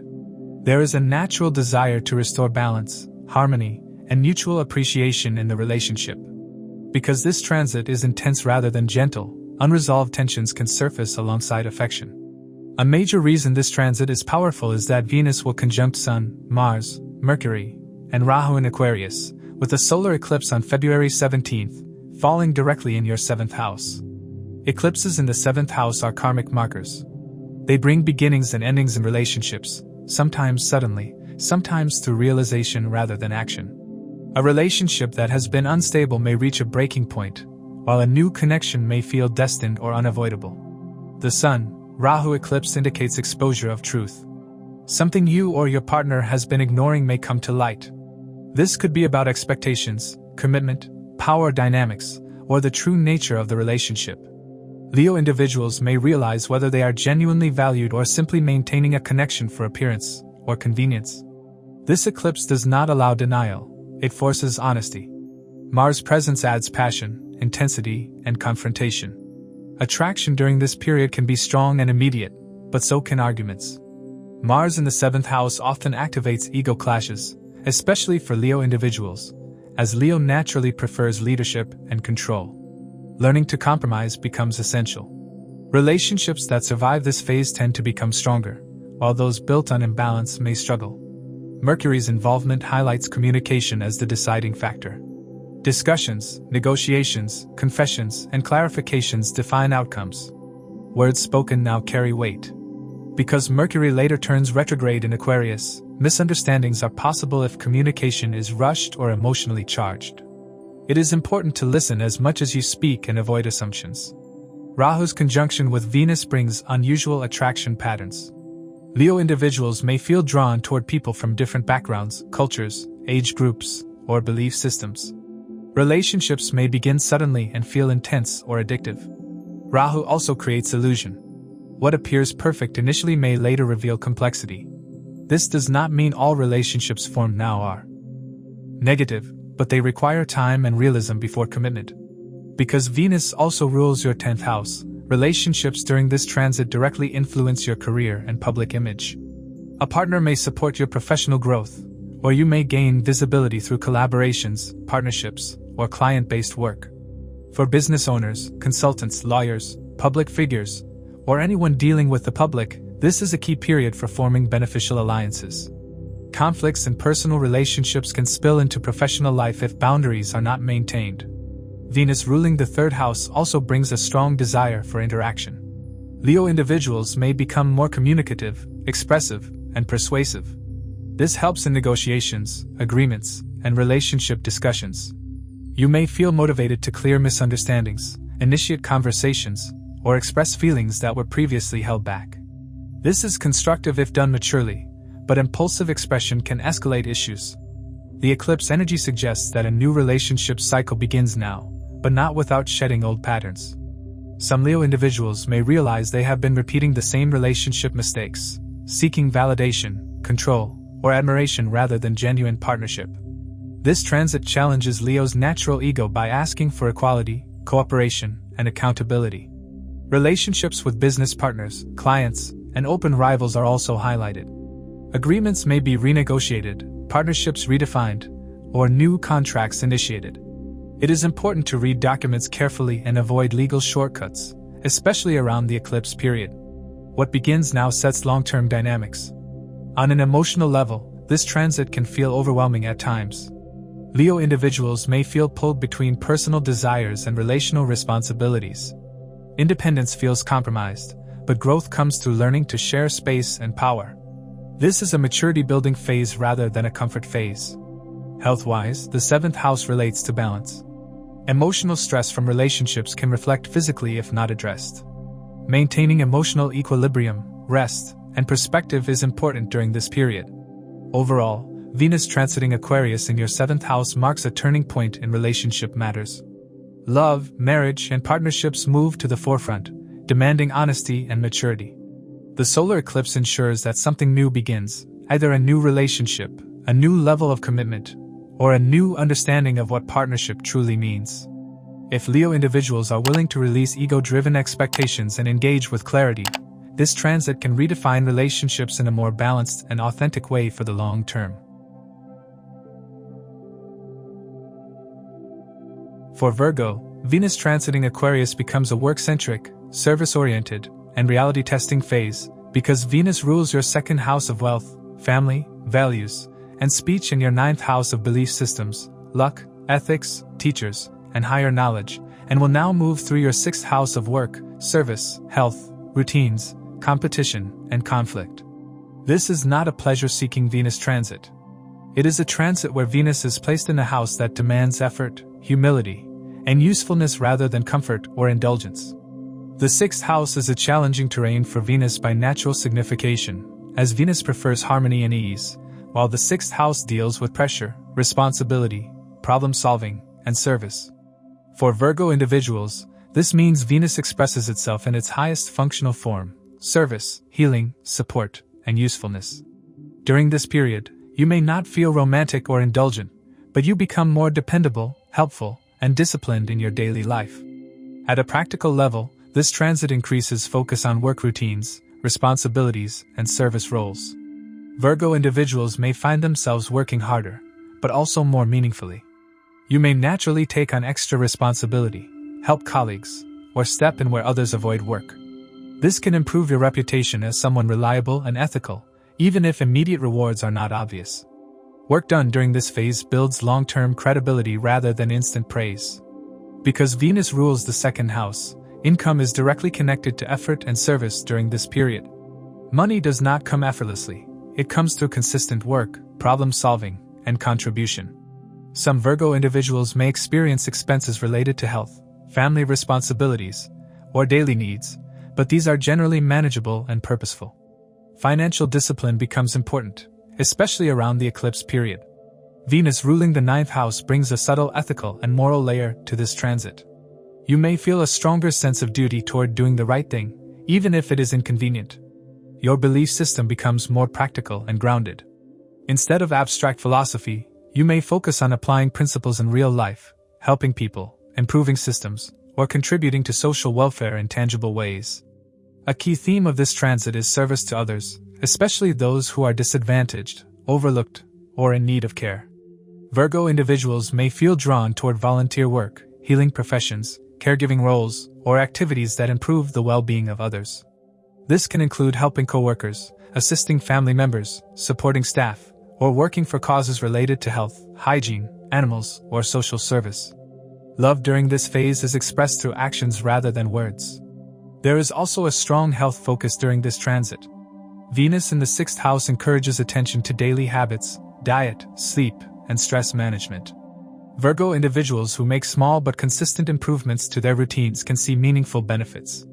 There is a natural desire to restore balance, harmony, and mutual appreciation in the relationship. Because this transit is intense rather than gentle, unresolved tensions can surface alongside affection. A major reason this transit is powerful is that Venus will conjunct Sun, Mars, Mercury, and Rahu in Aquarius, with a solar eclipse on February 17th, falling directly in your 7th house. Eclipses in the 7th house are karmic markers. They bring beginnings and endings in relationships, sometimes suddenly, sometimes through realization rather than action. A relationship that has been unstable may reach a breaking point, while a new connection may feel destined or unavoidable. The Sun, Rahu eclipse indicates exposure of truth. Something you or your partner has been ignoring may come to light. This could be about expectations, commitment, power dynamics, or the true nature of the relationship. Leo individuals may realize whether they are genuinely valued or simply maintaining a connection for appearance or convenience. This eclipse does not allow denial. It forces honesty. Mars' presence adds passion, intensity, and confrontation. Attraction during this period can be strong and immediate, but so can arguments. Mars in the 7th house often activates ego clashes, especially for Leo individuals, as Leo naturally prefers leadership and control. Learning to compromise becomes essential. Relationships that survive this phase tend to become stronger, while those built on imbalance may struggle. Mercury's involvement highlights communication as the deciding factor. Discussions, negotiations, confessions, and clarifications define outcomes. Words spoken now carry weight. Because Mercury later turns retrograde in Aquarius, misunderstandings are possible if communication is rushed or emotionally charged. It is important to listen as much as you speak and avoid assumptions. Rahu's conjunction with Venus brings unusual attraction patterns. Leo individuals may feel drawn toward people from different backgrounds, cultures, age groups, or belief systems. Relationships may begin suddenly and feel intense or addictive. Rahu also creates illusion. What appears perfect initially may later reveal complexity. This does not mean all relationships formed now are negative, but they require time and realism before commitment. Because Venus also rules your 10th house, relationships during this transit directly influence your career and public image. A partner may support your professional growth, or you may gain visibility through collaborations, partnerships, or client-based work. For business owners, consultants, lawyers, public figures, or anyone dealing with the public, this is a key period for forming beneficial alliances. Conflicts in personal relationships can spill into professional life if boundaries are not maintained. Venus ruling the 3rd house also brings a strong desire for interaction. Leo individuals may become more communicative, expressive, and persuasive. This helps in negotiations, agreements, and relationship discussions. You may feel motivated to clear misunderstandings, initiate conversations, or express feelings that were previously held back. This is constructive if done maturely, but impulsive expression can escalate issues. The eclipse energy suggests that a new relationship cycle begins now, but not without shedding old patterns. Some Leo individuals may realize they have been repeating the same relationship mistakes, seeking validation, control, or admiration rather than genuine partnership. This transit challenges Leo's natural ego by asking for equality, cooperation, and accountability. Relationships with business partners, clients, and open rivals are also highlighted. Agreements may be renegotiated, partnerships redefined, or new contracts initiated. It is important to read documents carefully and avoid legal shortcuts, especially around the eclipse period. What begins now sets long-term dynamics. On an emotional level, this transit can feel overwhelming at times. Leo individuals may feel pulled between personal desires and relational responsibilities. Independence feels compromised, but growth comes through learning to share space and power. This is a maturity-building phase rather than a comfort phase. Health-wise, the 7th house relates to balance. Emotional stress from relationships can reflect physically if not addressed. Maintaining emotional equilibrium, rest, and perspective is important during this period. Overall, Venus transiting Aquarius in your 7th house marks a turning point in relationship matters. Love, marriage, and partnerships move to the forefront, demanding honesty and maturity. The solar eclipse ensures that something new begins, either a new relationship, a new level of commitment, or a new understanding of what partnership truly means. If Leo individuals are willing to release ego-driven expectations and engage with clarity, this transit can redefine relationships in a more balanced and authentic way for the long term. For Virgo, Venus transiting Aquarius becomes a work-centric, service-oriented, and reality-testing phase because Venus rules your 2nd house of wealth, family, values, and speech in your 9th house of belief systems, luck, ethics, teachers, and higher knowledge, and will now move through your 6th house of work, service, health, routines, competition, and conflict. This is not a pleasure-seeking Venus transit. It is a transit where Venus is placed in a house that demands effort, humility, and usefulness rather than comfort or indulgence. The 6th house is a challenging terrain for Venus by natural signification, as Venus prefers harmony and ease, while the 6th house deals with pressure, responsibility, problem-solving, and service. For Virgo individuals, this means Venus expresses itself in its highest functional form: service, healing, support, and usefulness. During this period, you may not feel romantic or indulgent, but you become more dependable, helpful, and disciplined in your daily life. At a practical level, this transit increases focus on work routines, responsibilities, and service roles. Virgo individuals may find themselves working harder, but also more meaningfully. You may naturally take on extra responsibility, help colleagues, or step in where others avoid work. This can improve your reputation as someone reliable and ethical, even if immediate rewards are not obvious. Work done during this phase builds long-term credibility rather than instant praise. Because Venus rules the 2nd house, income is directly connected to effort and service during this period. Money does not come effortlessly. It comes through consistent work, problem-solving, and contribution. Some Virgo individuals may experience expenses related to health, family responsibilities, or daily needs, but these are generally manageable and purposeful. Financial discipline becomes important, especially around the eclipse period. Venus ruling the 9th house brings a subtle ethical and moral layer to this transit. You may feel a stronger sense of duty toward doing the right thing, even if it is inconvenient. Your belief system becomes more practical and grounded. Instead of abstract philosophy, you may focus on applying principles in real life, helping people, improving systems, or contributing to social welfare in tangible ways. A key theme of this transit is service to others, especially those who are disadvantaged, overlooked, or in need of care. Virgo individuals may feel drawn toward volunteer work, healing professions, caregiving roles, or activities that improve the well-being of others. This can include helping coworkers, assisting family members, supporting staff, or working for causes related to health, hygiene, animals, or social service. Love during this phase is expressed through actions rather than words. There is also a strong health focus during this transit. Venus in the 6th house encourages attention to daily habits, diet, sleep, and stress management. Virgo individuals who make small but consistent improvements to their routines can see meaningful benefits.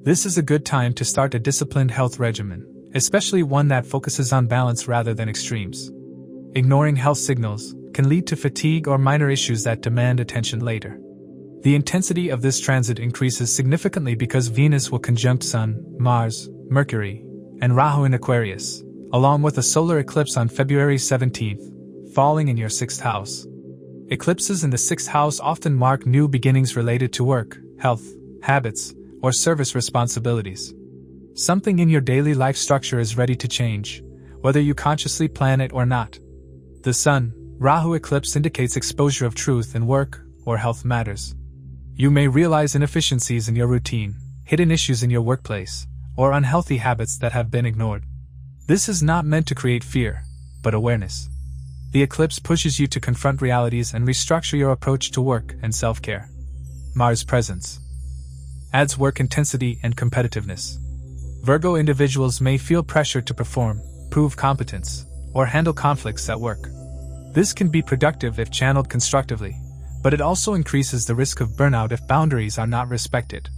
This is a good time to start a disciplined health regimen, especially one that focuses on balance rather than extremes. Ignoring health signals can lead to fatigue or minor issues that demand attention later. The intensity of this transit increases significantly because Venus will conjunct Sun, Mars, Mercury, and Rahu in Aquarius, along with a solar eclipse on February 17th, falling in your 6th house. Eclipses in the 6th house often mark new beginnings related to work, health, habits, or service responsibilities. Something in your daily life structure is ready to change, whether you consciously plan it or not. The Sun, Rahu eclipse indicates exposure of truth in work or health matters. You may realize inefficiencies in your routine, hidden issues in your workplace, or unhealthy habits that have been ignored. This is not meant to create fear, but awareness. The eclipse pushes you to confront realities and restructure your approach to work and self-care. Mars presence adds work intensity and competitiveness. Virgo individuals may feel pressure to perform, prove competence, or handle conflicts at work. This can be productive if channeled constructively, but it also increases the risk of burnout if boundaries are not respected.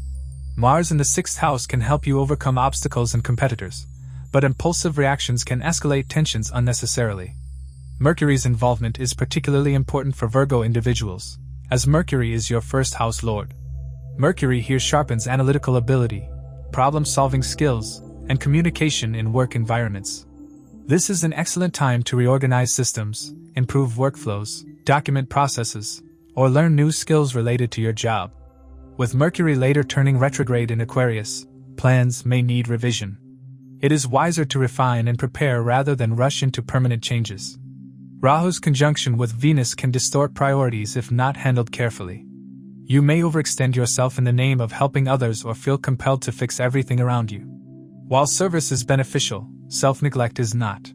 Mars in the 6th house can help you overcome obstacles and competitors, but impulsive reactions can escalate tensions unnecessarily. Mercury's involvement is particularly important for Virgo individuals, as Mercury is your 1st house lord. Mercury here sharpens analytical ability, problem-solving skills, and communication in work environments. This is an excellent time to reorganize systems, improve workflows, document processes, or learn new skills related to your job. With Mercury later turning retrograde in Aquarius, plans may need revision. It is wiser to refine and prepare rather than rush into permanent changes. Rahu's conjunction with Venus can distort priorities if not handled carefully. You may overextend yourself in the name of helping others or feel compelled to fix everything around you. While service is beneficial, self-neglect is not.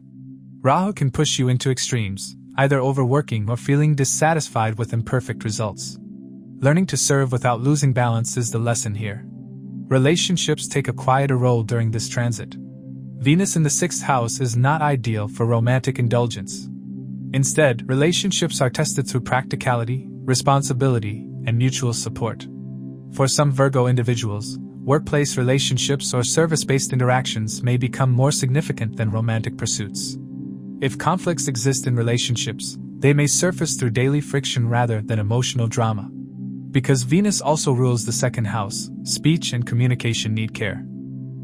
Rahu can push you into extremes, either overworking or feeling dissatisfied with imperfect results. Learning to serve without losing balance is the lesson here. Relationships take a quieter role during this transit. Venus in the 6th house is not ideal for romantic indulgence. Instead, relationships are tested through practicality, responsibility, and mutual support. For some Virgo individuals, workplace relationships or service-based interactions may become more significant than romantic pursuits. If conflicts exist in relationships, they may surface through daily friction rather than emotional drama. Because Venus also rules the 2nd house, speech and communication need care.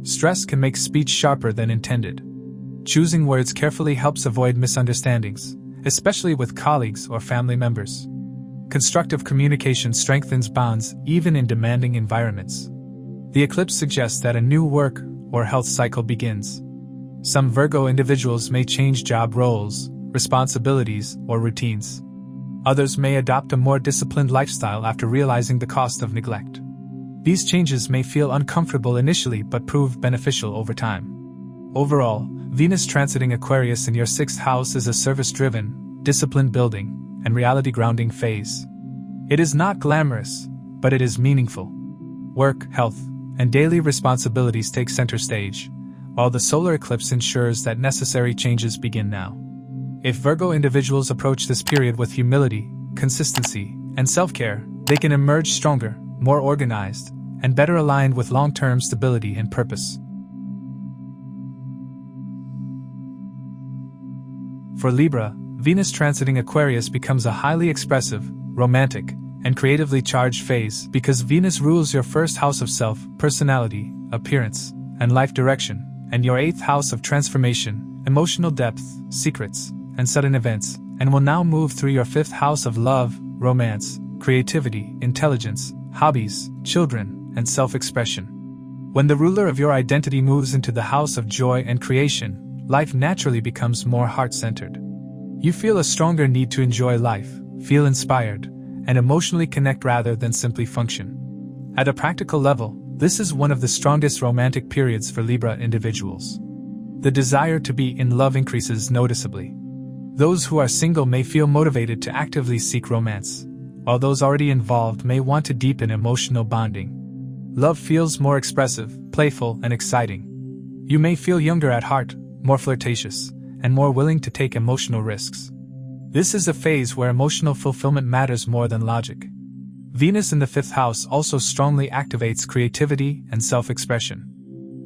Stress can make speech sharper than intended. Choosing words carefully helps avoid misunderstandings, especially with colleagues or family members. Constructive communication strengthens bonds even in demanding environments. The eclipse suggests that a new work or health cycle begins. Some Virgo individuals may change job roles, responsibilities, or routines. Others may adopt a more disciplined lifestyle after realizing the cost of neglect. These changes may feel uncomfortable initially but prove beneficial over time. Overall, Venus transiting Aquarius in your 6th house is a service-driven, discipline-building, and reality-grounding phase. It is not glamorous, but it is meaningful. Work, health, and daily responsibilities take center stage, while the solar eclipse ensures that necessary changes begin now. If Virgo individuals approach this period with humility, consistency, and self-care, they can emerge stronger, more organized, and better aligned with long-term stability and purpose. For Libra, Venus transiting Aquarius becomes a highly expressive, romantic, and creatively charged phase because Venus rules your 1st house of self, personality, appearance, and life direction, and your 8th house of transformation, emotional depth, secrets, and sudden events, and will now move through your 5th house of love, romance, creativity, intelligence, hobbies, children, and self-expression. When the ruler of your identity moves into the house of joy and creation, life naturally becomes more heart-centered. You feel a stronger need to enjoy life, feel inspired, and emotionally connect rather than simply function. At a practical level, this is one of the strongest romantic periods for Libra individuals. The desire to be in love increases noticeably. Those who are single may feel motivated to actively seek romance, while those already involved may want to deepen emotional bonding. Love feels more expressive, playful, and exciting. You may feel younger at heart, more flirtatious, and more willing to take emotional risks. This is a phase where emotional fulfillment matters more than logic. Venus in the 5th house also strongly activates creativity and self-expression.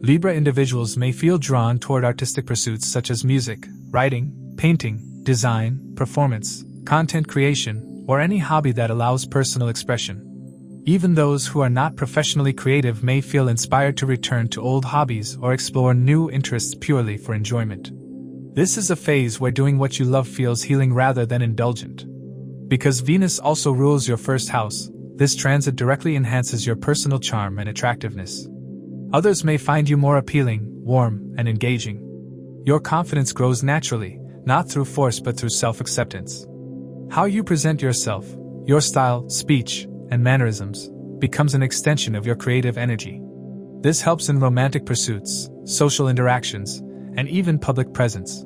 Libra individuals may feel drawn toward artistic pursuits such as music, writing, painting, design, performance, content creation, or any hobby that allows personal expression. Even those who are not professionally creative may feel inspired to return to old hobbies or explore new interests purely for enjoyment. This is a phase where doing what you love feels healing rather than indulgent. Because Venus also rules your 1st house, this transit directly enhances your personal charm and attractiveness. Others may find you more appealing, warm, and engaging. Your confidence grows naturally, not through force but through self-acceptance. How you present yourself, your style, speech, and mannerisms, becomes an extension of your creative energy. This helps in romantic pursuits, social interactions, and even public presence.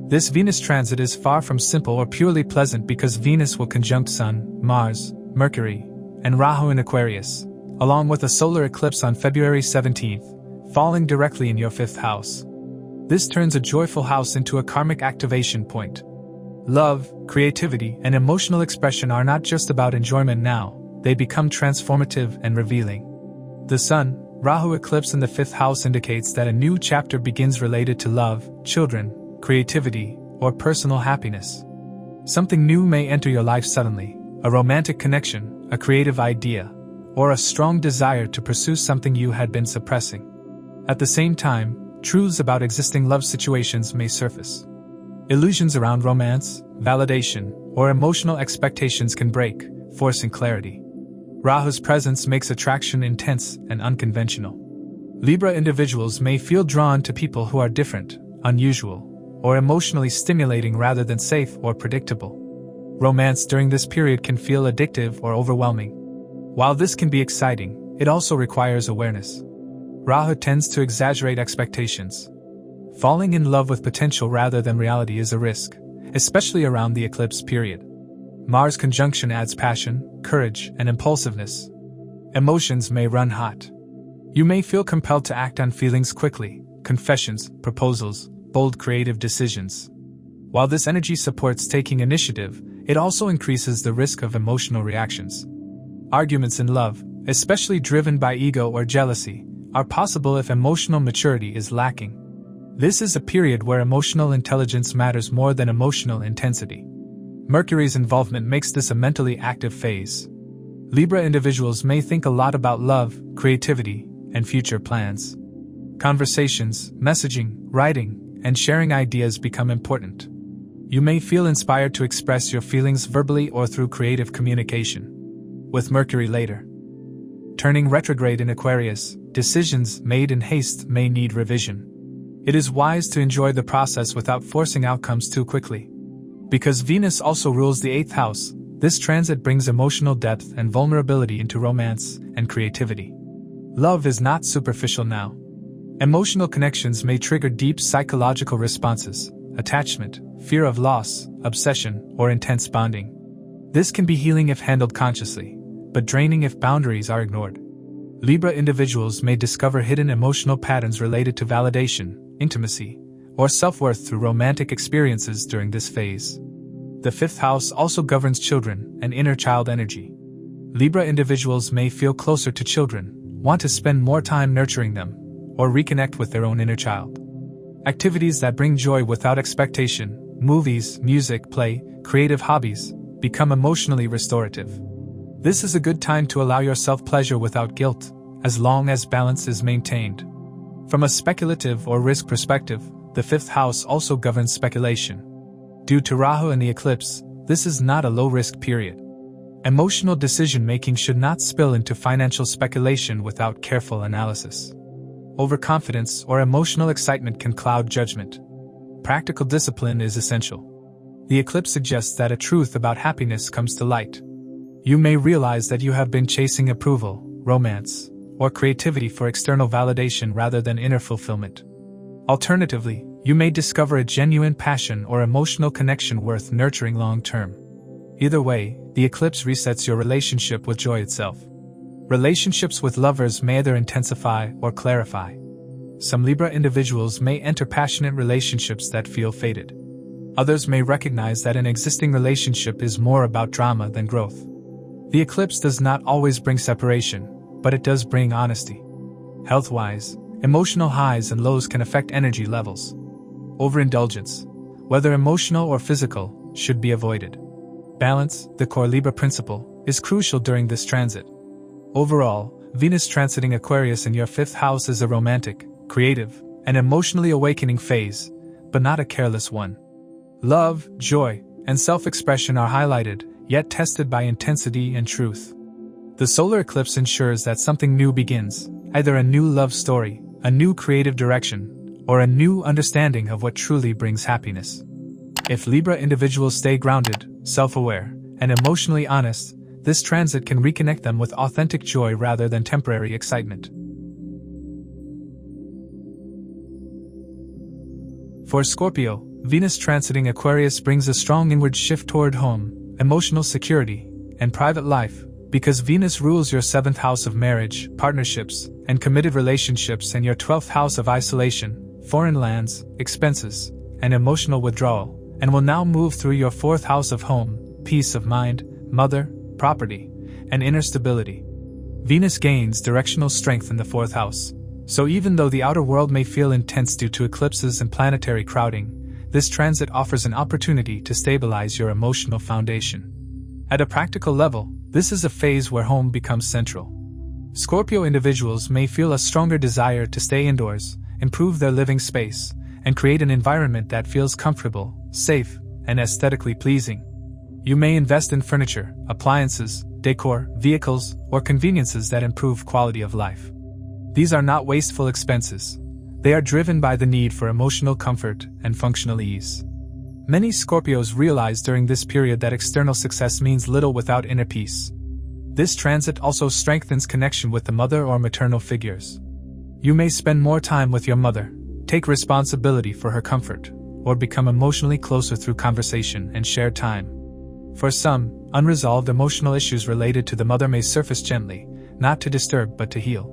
This Venus transit is far from simple or purely pleasant because Venus will conjunct Sun, Mars, Mercury, and Rahu in Aquarius, along with a solar eclipse on February 17th, falling directly in your 5th house. This turns a joyful house into a karmic activation point. Love, creativity, and emotional expression are not just about enjoyment now, they become transformative and revealing. The Sun, Rahu eclipse in the 5th house indicates that a new chapter begins related to love, children, creativity, or personal happiness. Something new may enter your life suddenly, a romantic connection, a creative idea, or a strong desire to pursue something you had been suppressing. At the same time, truths about existing love situations may surface. Illusions around romance, validation, or emotional expectations can break, forcing clarity. Rahu's presence makes attraction intense and unconventional. Libra individuals may feel drawn to people who are different, unusual, or emotionally stimulating rather than safe or predictable. Romance during this period can feel addictive or overwhelming. While this can be exciting, it also requires awareness. Rahu tends to exaggerate expectations. Falling in love with potential rather than reality is a risk, especially around the eclipse period. Mars conjunction adds passion, courage, and impulsiveness. Emotions may run hot. You may feel compelled to act on feelings quickly, confessions, proposals, bold creative decisions. While this energy supports taking initiative, it also increases the risk of emotional reactions. Arguments in love, especially driven by ego or jealousy, are possible if emotional maturity is lacking. This is a period where emotional intelligence matters more than emotional intensity. Mercury's involvement makes this a mentally active phase. Libra individuals may think a lot about love, creativity, and future plans. Conversations, messaging, writing, and sharing ideas become important. You may feel inspired to express your feelings verbally or through creative communication. With Mercury later turning retrograde in Aquarius, decisions made in haste may need revision. It is wise to enjoy the process without forcing outcomes too quickly. Because Venus also rules the 8th house, this transit brings emotional depth and vulnerability into romance and creativity. Love is not superficial now. Emotional connections may trigger deep psychological responses, attachment, fear of loss, obsession, or intense bonding. This can be healing if handled consciously, but draining if boundaries are ignored. Libra individuals may discover hidden emotional patterns related to validation, intimacy, or self-worth through romantic experiences during this phase. The 5th house also governs children and inner child energy. Libra individuals may feel closer to children, want to spend more time nurturing them, or reconnect with their own inner child. Activities that bring joy without expectation, movies, music, play, creative hobbies, become emotionally restorative. This is a good time to allow yourself pleasure without guilt, as long as balance is maintained. From a speculative or risk perspective, the 5th house also governs speculation. Due to Rahu and the eclipse, this is not a low-risk period. Emotional decision-making should not spill into financial speculation without careful analysis. Overconfidence or emotional excitement can cloud judgment. Practical discipline is essential. The eclipse suggests that a truth about happiness comes to light. You may realize that you have been chasing approval, romance, or creativity for external validation rather than inner fulfillment. Alternatively, you may discover a genuine passion or emotional connection worth nurturing long-term. Either way, the eclipse resets your relationship with joy itself. Relationships with lovers may either intensify or clarify. Some Libra individuals may enter passionate relationships that feel fated. Others may recognize that an existing relationship is more about drama than growth. The eclipse does not always bring separation, but it does bring honesty. Health-wise, emotional highs and lows can affect energy levels. Overindulgence, whether emotional or physical, should be avoided. Balance, the core Libra principle, is crucial during this transit. Overall, Venus transiting Aquarius in your 5th house is a romantic, creative, and emotionally awakening phase, but not a careless one. Love, joy, and self-expression are highlighted, yet tested by intensity and truth. The solar eclipse ensures that something new begins, either a new love story, a new creative direction, or a new understanding of what truly brings happiness. If Libra individuals stay grounded, self-aware, and emotionally honest, this transit can reconnect them with authentic joy rather than temporary excitement. For Scorpio, Venus transiting Aquarius brings a strong inward shift toward home, emotional security, and private life, because Venus rules your 7th house of marriage, partnerships, and committed relationships and your 12th house of isolation, foreign lands, expenses, and emotional withdrawal, and will now move through your 4th house of home, peace of mind, mother, property, and inner stability. Venus gains directional strength in the 4th house, so even though the outer world may feel intense due to eclipses and planetary crowding, this transit offers an opportunity to stabilize your emotional foundation. At a practical level, this is a phase where home becomes central. Scorpio individuals may feel a stronger desire to stay indoors, improve their living space, and create an environment that feels comfortable, safe, and aesthetically pleasing. You may invest in furniture, appliances, decor, vehicles, or conveniences that improve quality of life. These are not wasteful expenses. They are driven by the need for emotional comfort and functional ease. Many Scorpios realize during this period that external success means little without inner peace. This transit also strengthens connection with the mother or maternal figures. You may spend more time with your mother, take responsibility for her comfort, or become emotionally closer through conversation and shared time. For some, unresolved emotional issues related to the mother may surface gently, not to disturb but to heal.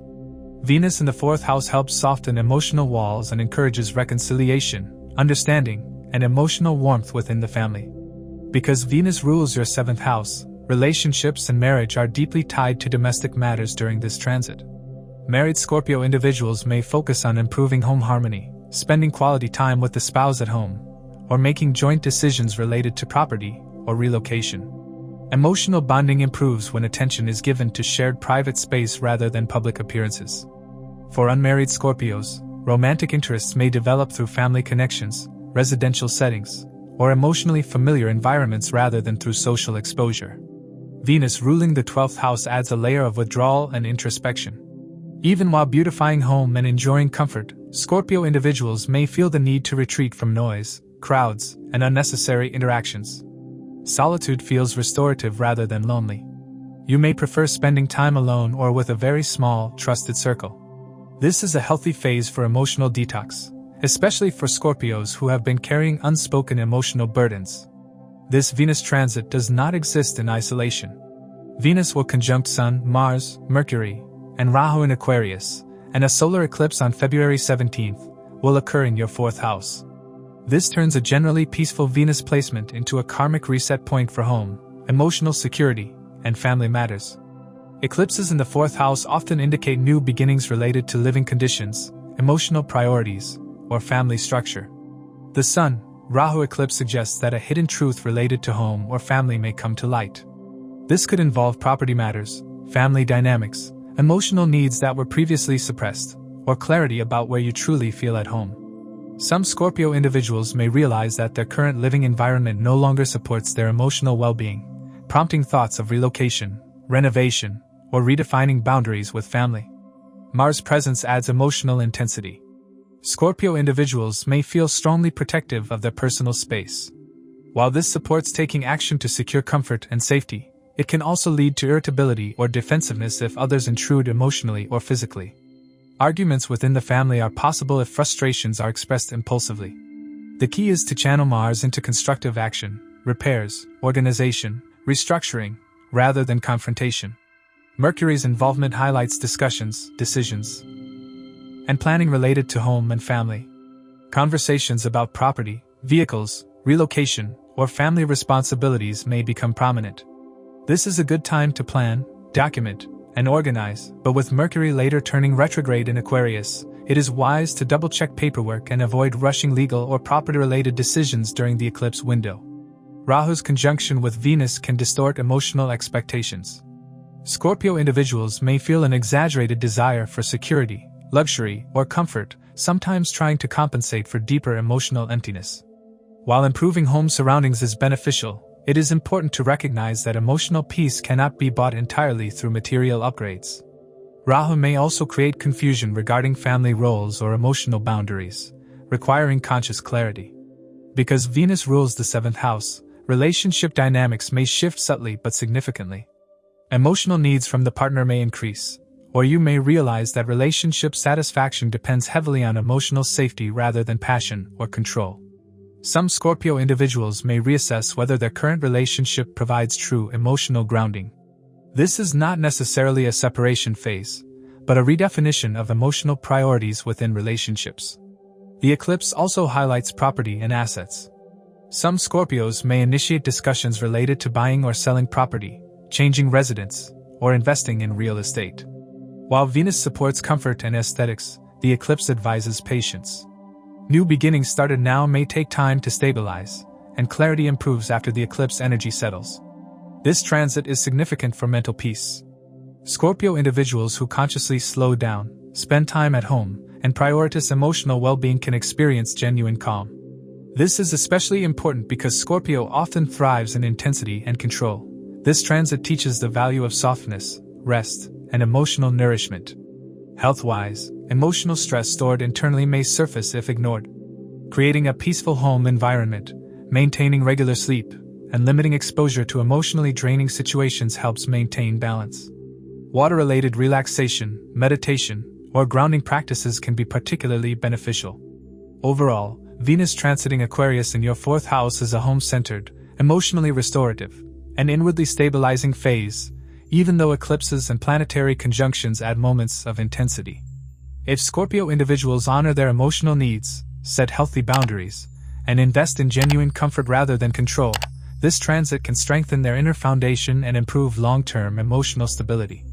Venus in the 4th house helps soften emotional walls and encourages reconciliation, understanding, and emotional warmth within the family. Because Venus rules your 7th house, relationships and marriage are deeply tied to domestic matters during this transit. Married Scorpio individuals may focus on improving home harmony, spending quality time with the spouse at home, or making joint decisions related to property or relocation. Emotional bonding improves when attention is given to shared private space rather than public appearances. For unmarried Scorpios, romantic interests may develop through family connections, residential settings, or emotionally familiar environments rather than through social exposure. Venus ruling the 12th house adds a layer of withdrawal and introspection. Even while beautifying home and enjoying comfort, Scorpio individuals may feel the need to retreat from noise, crowds, and unnecessary interactions. Solitude feels restorative rather than lonely. You may prefer spending time alone or with a very small, trusted circle. This is a healthy phase for emotional detox, especially for Scorpios who have been carrying unspoken emotional burdens. This Venus transit does not exist in isolation. Venus will conjunct Sun, Mars, Mercury, and Rahu in Aquarius, and a solar eclipse on February 17th will occur in your 4th house. This turns a generally peaceful Venus placement into a karmic reset point for home, emotional security, and family matters. Eclipses in the 4th house often indicate new beginnings related to living conditions, emotional priorities, or family structure. The Sun, Rahu eclipse suggests that a hidden truth related to home or family may come to light. This could involve property matters, family dynamics, emotional needs that were previously suppressed, or clarity about where you truly feel at home. Some Scorpio individuals may realize that their current living environment no longer supports their emotional well-being, prompting thoughts of relocation, renovation, or redefining boundaries with family. Mars' presence adds emotional intensity. Scorpio individuals may feel strongly protective of their personal space. While this supports taking action to secure comfort and safety, it can also lead to irritability or defensiveness if others intrude emotionally or physically. Arguments within the family are possible if frustrations are expressed impulsively. The key is to channel Mars into constructive action, repairs, organization, restructuring, rather than confrontation. Mercury's involvement highlights discussions, decisions, and planning related to home and family. Conversations about property, vehicles, relocation, or family responsibilities may become prominent. This is a good time to plan, document, and organize, but with Mercury later turning retrograde in Aquarius, it is wise to double-check paperwork and avoid rushing legal or property-related decisions during the eclipse window. Rahu's conjunction with Venus can distort emotional expectations. Scorpio individuals may feel an exaggerated desire for security, luxury, or comfort, sometimes trying to compensate for deeper emotional emptiness. While improving home surroundings is beneficial, it is important to recognize that emotional peace cannot be bought entirely through material upgrades. Rahu may also create confusion regarding family roles or emotional boundaries, requiring conscious clarity. Because Venus rules the 7th house, relationship dynamics may shift subtly but significantly. Emotional needs from the partner may increase, or you may realize that relationship satisfaction depends heavily on emotional safety rather than passion or control. Some Scorpio individuals may reassess whether their current relationship provides true emotional grounding. This is not necessarily a separation phase, but a redefinition of emotional priorities within relationships. The eclipse also highlights property and assets. Some Scorpios may initiate discussions related to buying or selling property, changing residence, or investing in real estate. While Venus supports comfort and aesthetics, the eclipse advises patience. New beginnings started now may take time to stabilize, and clarity improves after the eclipse energy settles. This transit is significant for mental peace. Scorpio individuals who consciously slow down, spend time at home, and prioritize emotional well-being can experience genuine calm. This is especially important because Scorpio often thrives in intensity and control. This transit teaches the value of softness, rest, and emotional nourishment. Health-wise, emotional stress stored internally may surface if ignored. Creating a peaceful home environment, maintaining regular sleep, and limiting exposure to emotionally draining situations helps maintain balance. Water-related relaxation, meditation, or grounding practices can be particularly beneficial. Overall, Venus transiting Aquarius in your 4th house is a home-centered, emotionally restorative, and inwardly stabilizing phase, even though eclipses and planetary conjunctions add moments of intensity. If Scorpio individuals honor their emotional needs, set healthy boundaries, and invest in genuine comfort rather than control, this transit can strengthen their inner foundation and improve long-term emotional stability.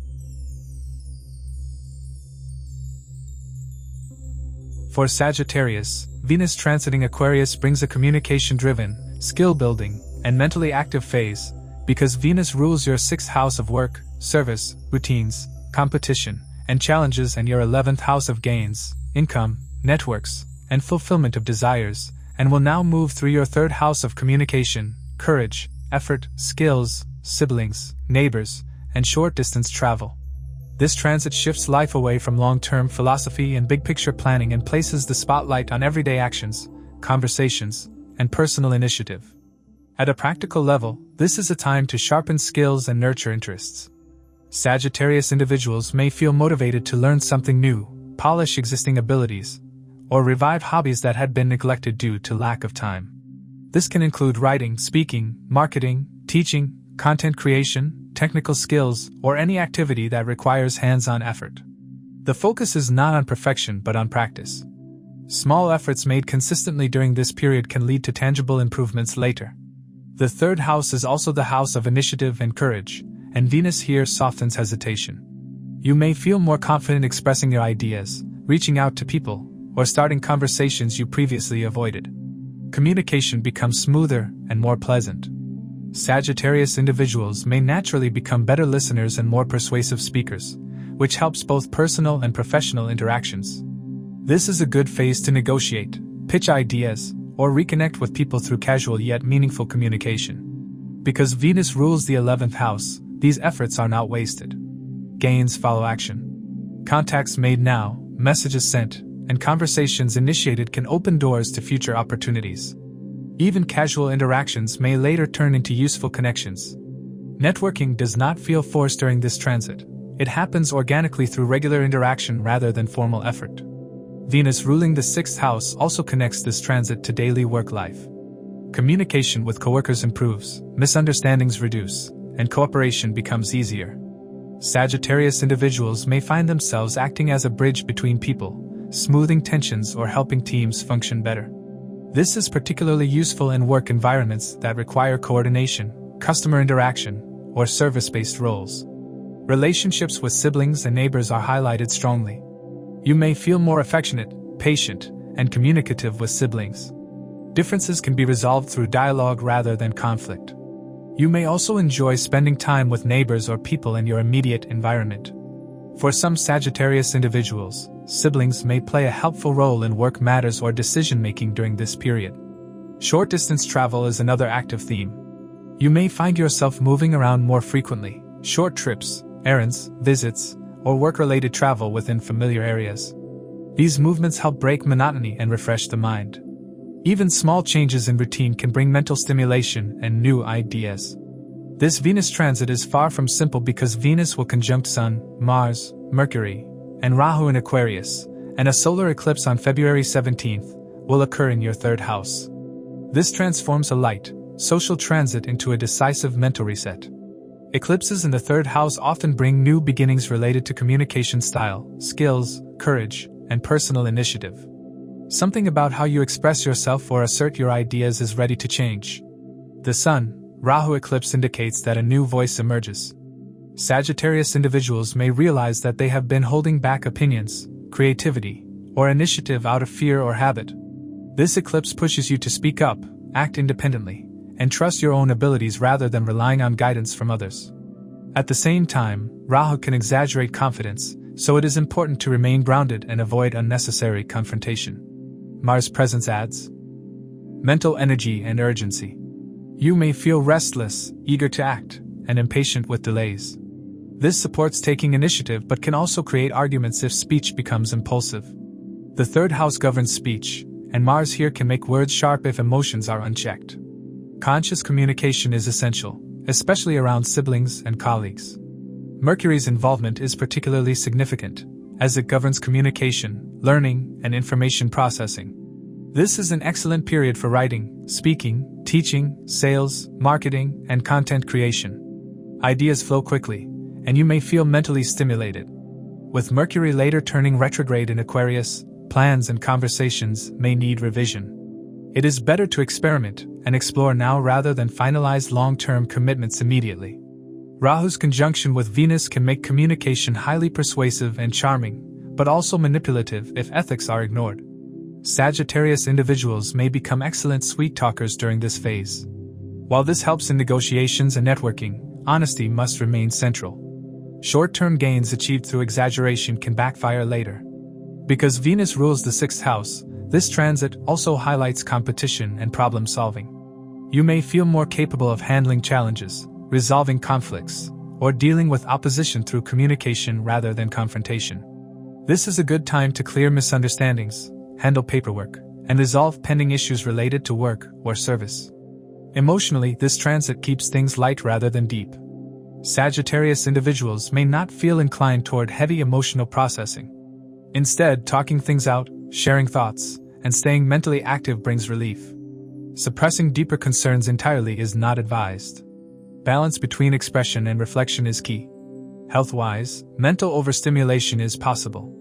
For Sagittarius, Venus transiting Aquarius brings a communication-driven, skill-building, and mentally active phase, because Venus rules your 6th house of work, service, routines, competition, and challenges, and your 11th house of gains, income, networks, and fulfillment of desires, and will now move through your 3rd house of communication, courage, effort, skills, siblings, neighbors, and short-distance travel. This transit shifts life away from long-term philosophy and big-picture planning and places the spotlight on everyday actions, conversations, and personal initiative. At a practical level, this is a time to sharpen skills and nurture interests. Sagittarius individuals may feel motivated to learn something new, polish existing abilities, or revive hobbies that had been neglected due to lack of time. This can include writing, speaking, marketing, teaching, content creation, technical skills, or any activity that requires hands-on effort. The focus is not on perfection but on practice. Small efforts made consistently during this period can lead to tangible improvements later. The 3rd house is also the house of initiative and courage, and Venus here softens hesitation. You may feel more confident expressing your ideas, reaching out to people, or starting conversations you previously avoided. Communication becomes smoother and more pleasant. Sagittarius individuals may naturally become better listeners and more persuasive speakers, which helps both personal and professional interactions. This is a good phase to negotiate, pitch ideas, or reconnect with people through casual yet meaningful communication. Because Venus rules the 11th house, these efforts are not wasted. Gains follow action. Contacts made now, messages sent, and conversations initiated can open doors to future opportunities. Even casual interactions may later turn into useful connections. Networking does not feel forced during this transit. It happens organically through regular interaction rather than formal effort. Venus ruling the 6th house also connects this transit to daily work life. Communication with coworkers improves, misunderstandings reduce, and cooperation becomes easier. Sagittarius individuals may find themselves acting as a bridge between people, smoothing tensions or helping teams function better. This is particularly useful in work environments that require coordination, customer interaction, or service-based roles. Relationships with siblings and neighbors are highlighted strongly. You may feel more affectionate, patient, and communicative with siblings. Differences can be resolved through dialogue rather than conflict. You may also enjoy spending time with neighbors or people in your immediate environment. For some Sagittarius individuals, siblings may play a helpful role in work matters or decision-making during this period. Short-distance travel is another active theme. You may find yourself moving around more frequently, short trips, errands, visits, or work-related travel within familiar areas. These movements help break monotony and refresh the mind. Even small changes in routine can bring mental stimulation and new ideas. This Venus transit is far from simple because Venus will conjunct Sun, Mars, Mercury, and Rahu in Aquarius, and a solar eclipse on February 17th will occur in your third house. This transforms a light, social transit into a decisive mental reset. Eclipses in the third house often bring new beginnings related to communication style, skills, courage, and personal initiative. Something about how you express yourself or assert your ideas is ready to change. The Sun, Rahu eclipse indicates that a new voice emerges. Sagittarius individuals may realize that they have been holding back opinions, creativity, or initiative out of fear or habit. This eclipse pushes you to speak up, act independently, and trust your own abilities rather than relying on guidance from others. At the same time, Rahu can exaggerate confidence, so it is important to remain grounded and avoid unnecessary confrontation. Mars' presence adds mental energy and urgency. You may feel restless, eager to act, and impatient with delays. This supports taking initiative but can also create arguments if speech becomes impulsive. The third house governs speech, and Mars here can make words sharp if emotions are unchecked. Conscious communication is essential, especially around siblings and colleagues. Mercury's involvement is particularly significant, as it governs communication, learning, and information processing. This is an excellent period for writing, speaking, teaching, sales, marketing, and content creation. Ideas flow quickly, and you may feel mentally stimulated. With Mercury later turning retrograde in Aquarius, plans and conversations may need revision. It is better to experiment and explore now rather than finalize long-term commitments immediately. Rahu's conjunction with Venus can make communication highly persuasive and charming, but also manipulative if ethics are ignored. Sagittarius individuals may become excellent sweet talkers during this phase. While this helps in negotiations and networking, honesty must remain central. Short-term gains achieved through exaggeration can backfire later. Because Venus rules the sixth house, this transit also highlights competition and problem solving. You may feel more capable of handling challenges, resolving conflicts, or dealing with opposition through communication rather than confrontation. This is a good time to clear misunderstandings, handle paperwork, and resolve pending issues related to work or service. Emotionally, this transit keeps things light rather than deep. Sagittarius individuals may not feel inclined toward heavy emotional processing. Instead, talking things out, sharing thoughts, and staying mentally active brings relief. Suppressing deeper concerns entirely is not advised. Balance between expression and reflection is key. Health-wise, mental overstimulation is possible.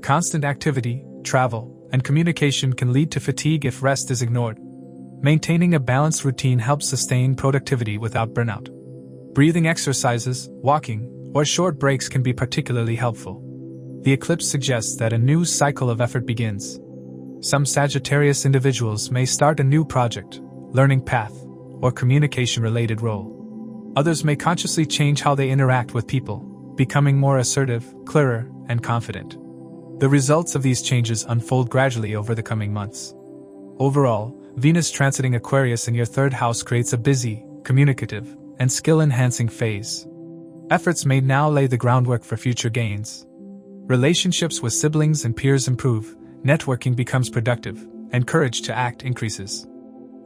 Constant activity, travel, and communication can lead to fatigue if rest is ignored. Maintaining a balanced routine helps sustain productivity without burnout. Breathing exercises, walking, or short breaks can be particularly helpful. The eclipse suggests that a new cycle of effort begins. Some Sagittarius individuals may start a new project, learning path, or communication-related role. Others may consciously change how they interact with people, becoming more assertive, clearer, and confident. The results of these changes unfold gradually over the coming months. Overall, Venus transiting Aquarius in your third house creates a busy, communicative, and skill-enhancing phase. Efforts may now lay the groundwork for future gains. Relationships with siblings and peers improve, networking becomes productive, and courage to act increases.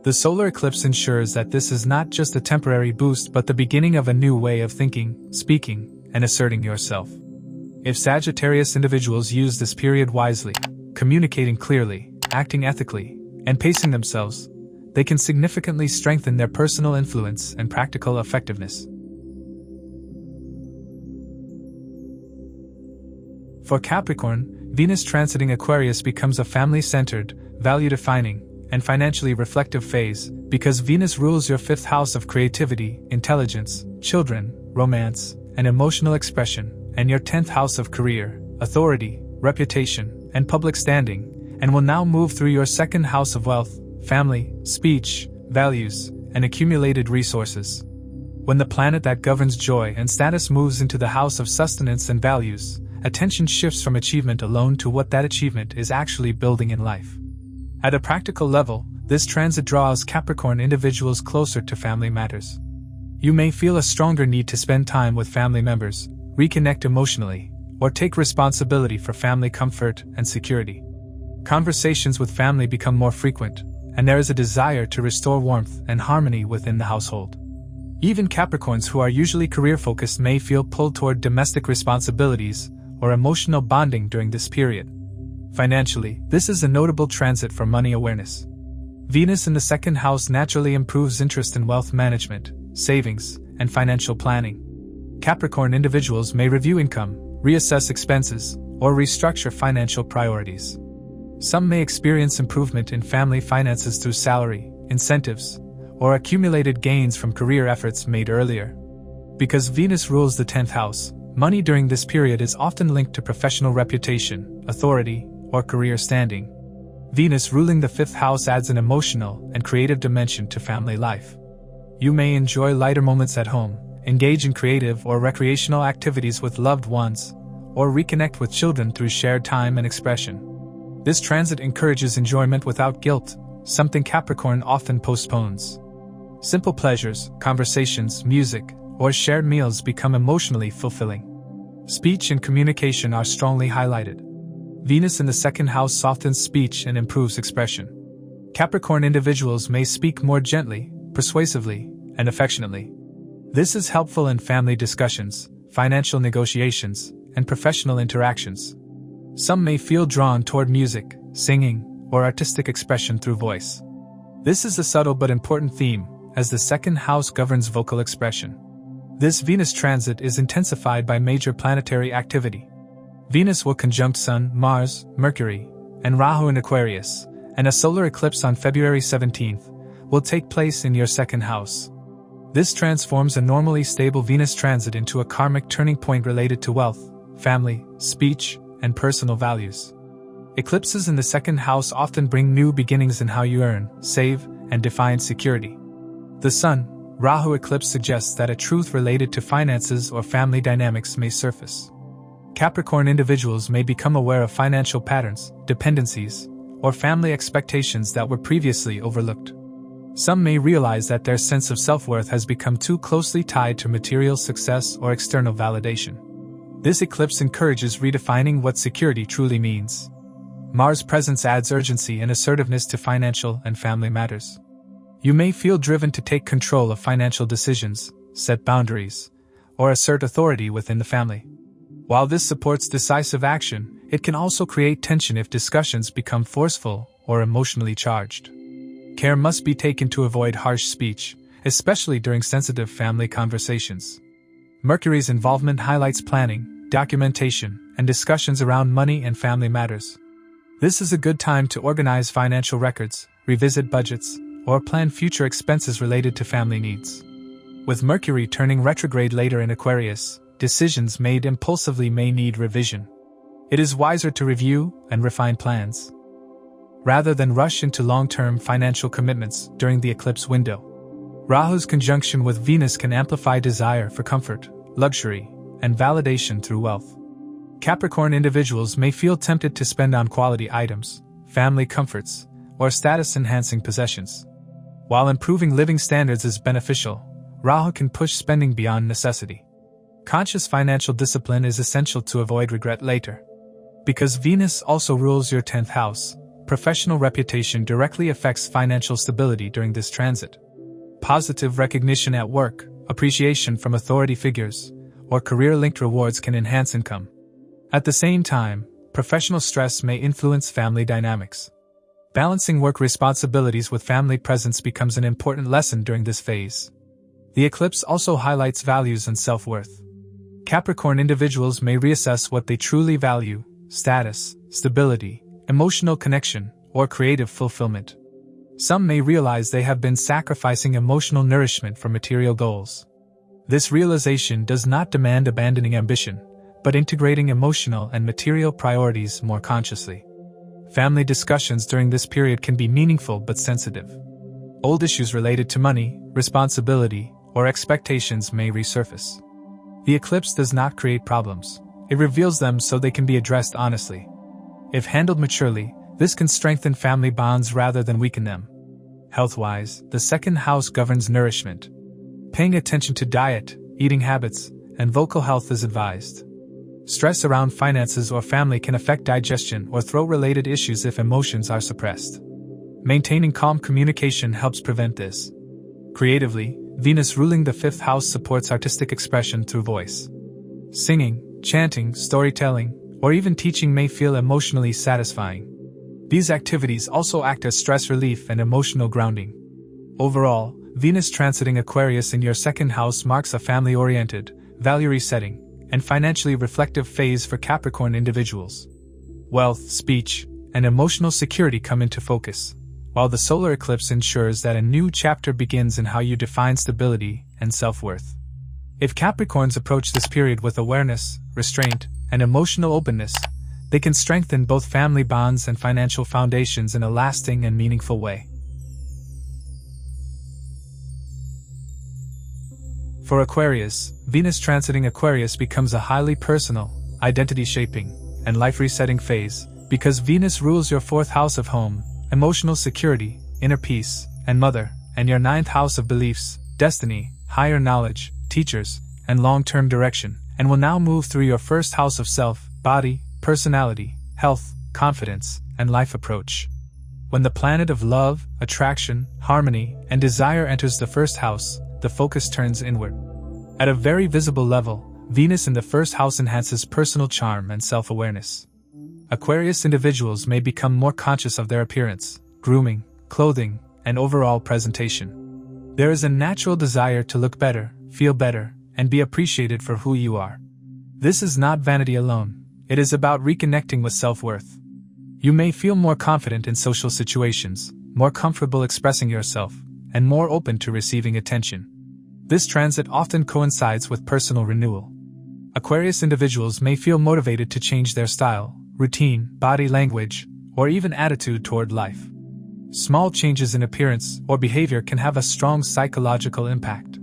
The solar eclipse ensures that this is not just a temporary boost but the beginning of a new way of thinking, speaking, and asserting yourself. If Sagittarius individuals use this period wisely, communicating clearly, acting ethically, and pacing themselves, they can significantly strengthen their personal influence and practical effectiveness. For Capricorn, Venus transiting Aquarius becomes a family-centered, value-defining, and financially reflective phase because Venus rules your fifth house of creativity, intelligence, children, romance, and emotional expression, and your 10th house of career, authority, reputation, and public standing, and will now move through your second house of wealth, family, speech, values, and accumulated resources. When the planet that governs joy and status moves into the house of sustenance and values, attention shifts from achievement alone to what that achievement is actually building in life. At a practical level, this transit draws Capricorn individuals closer to family matters. You may feel a stronger need to spend time with family members, reconnect emotionally, or take responsibility for family comfort and security. Conversations with family become more frequent, and there is a desire to restore warmth and harmony within the household. Even Capricorns who are usually career-focused may feel pulled toward domestic responsibilities or emotional bonding during this period. Financially, this is a notable transit for money awareness. Venus in the second house naturally improves interest in wealth management, savings, and financial planning. Capricorn individuals may review income, reassess expenses, or restructure financial priorities. Some may experience improvement in family finances through salary, incentives, or accumulated gains from career efforts made earlier. Because Venus rules the 10th house, money during this period is often linked to professional reputation, authority, or career standing. Venus ruling the 5th house adds an emotional and creative dimension to family life. You may enjoy lighter moments at home, engage in creative or recreational activities with loved ones, or reconnect with children through shared time and expression. This transit encourages enjoyment without guilt, something Capricorn often postpones. Simple pleasures, conversations, music, or shared meals become emotionally fulfilling. Speech and communication are strongly highlighted. Venus in the second house softens speech and improves expression. Capricorn individuals may speak more gently, persuasively, and affectionately. This is helpful in family discussions, financial negotiations, and professional interactions. Some may feel drawn toward music, singing, or artistic expression through voice. This is a subtle but important theme, as the second house governs vocal expression. This Venus transit is intensified by major planetary activity. Venus will conjunct Sun, Mars, Mercury, and Rahu in Aquarius, and a solar eclipse on February 17th will take place in your second house. This transforms a normally stable Venus transit into a karmic turning point related to wealth, family, speech, and personal values. Eclipses in the second house often bring new beginnings in how you earn, save, and define security. The Sun, Rahu eclipse suggests that a truth related to finances or family dynamics may surface. Capricorn individuals may become aware of financial patterns, dependencies, or family expectations that were previously overlooked. Some may realize that their sense of self-worth has become too closely tied to material success or external validation. This eclipse encourages redefining what security truly means. Mars' presence adds urgency and assertiveness to financial and family matters. You may feel driven to take control of financial decisions, set boundaries, or assert authority within the family. While this supports decisive action, it can also create tension if discussions become forceful or emotionally charged. Care must be taken to avoid harsh speech, especially during sensitive family conversations. Mercury's involvement highlights planning, documentation, and discussions around money and family matters. This is a good time to organize financial records, revisit budgets, or plan future expenses related to family needs. With Mercury turning retrograde later in Aquarius, decisions made impulsively may need revision. It is wiser to review and refine plans, rather than rush into long-term financial commitments during the eclipse window. Rahu's conjunction with Venus can amplify desire for comfort, luxury, and validation through wealth. Capricorn individuals may feel tempted to spend on quality items, family comforts, or status-enhancing possessions. While improving living standards is beneficial, Rahu can push spending beyond necessity. Conscious financial discipline is essential to avoid regret later. Because Venus also rules your 10th house, professional reputation directly affects financial stability during this transit. Positive recognition at work, appreciation from authority figures, or career-linked rewards can enhance income. At the same time, professional stress may influence family dynamics. Balancing work responsibilities with family presence becomes an important lesson during this phase. The eclipse also highlights values and self-worth. Capricorn individuals may reassess what they truly value: status, stability, emotional connection, or creative fulfillment. Some may realize they have been sacrificing emotional nourishment for material goals. This realization does not demand abandoning ambition, but integrating emotional and material priorities more consciously. Family discussions during this period can be meaningful but sensitive. Old issues related to money, responsibility, or expectations may resurface. The eclipse does not create problems. It reveals them so they can be addressed honestly. If handled maturely, this can strengthen family bonds rather than weaken them. Health-wise, the second house governs nourishment. Paying attention to diet, eating habits, and vocal health is advised. Stress around finances or family can affect digestion or throat-related issues if emotions are suppressed. Maintaining calm communication helps prevent this. Creatively, Venus ruling the 5th house supports artistic expression through voice. Singing, chanting, storytelling, or even teaching may feel emotionally satisfying. These activities also act as stress relief and emotional grounding. Overall, Venus transiting Aquarius in your 2nd house marks a family-oriented, value-setting, and financially reflective phase for Capricorn individuals. Wealth, speech, and emotional security come into focus, while the solar eclipse ensures that a new chapter begins in how you define stability and self-worth. If Capricorns approach this period with awareness, restraint, and emotional openness, they can strengthen both family bonds and financial foundations in a lasting and meaningful way. For Aquarius, Venus transiting Aquarius becomes a highly personal, identity-shaping, and life-resetting phase, because Venus rules your 4th house of home, emotional security, inner peace, and mother, and your 9th house of beliefs, destiny, higher knowledge, teachers, and long-term direction, and will now move through your 1st house of self, body, personality, health, confidence, and life approach. When the planet of love, attraction, harmony, and desire enters the 1st house, the focus turns inward. At a very visible level, Venus in the 1st house enhances personal charm and self-awareness. Aquarius individuals may become more conscious of their appearance, grooming, clothing, and overall presentation. There is a natural desire to look better, feel better, and be appreciated for who you are. This is not vanity alone, it is about reconnecting with self-worth. You may feel more confident in social situations, more comfortable expressing yourself, and more open to receiving attention. This transit often coincides with personal renewal. Aquarius individuals may feel motivated to change their style, routine, body language, or even attitude toward life. Small changes in appearance or behavior can have a strong psychological impact.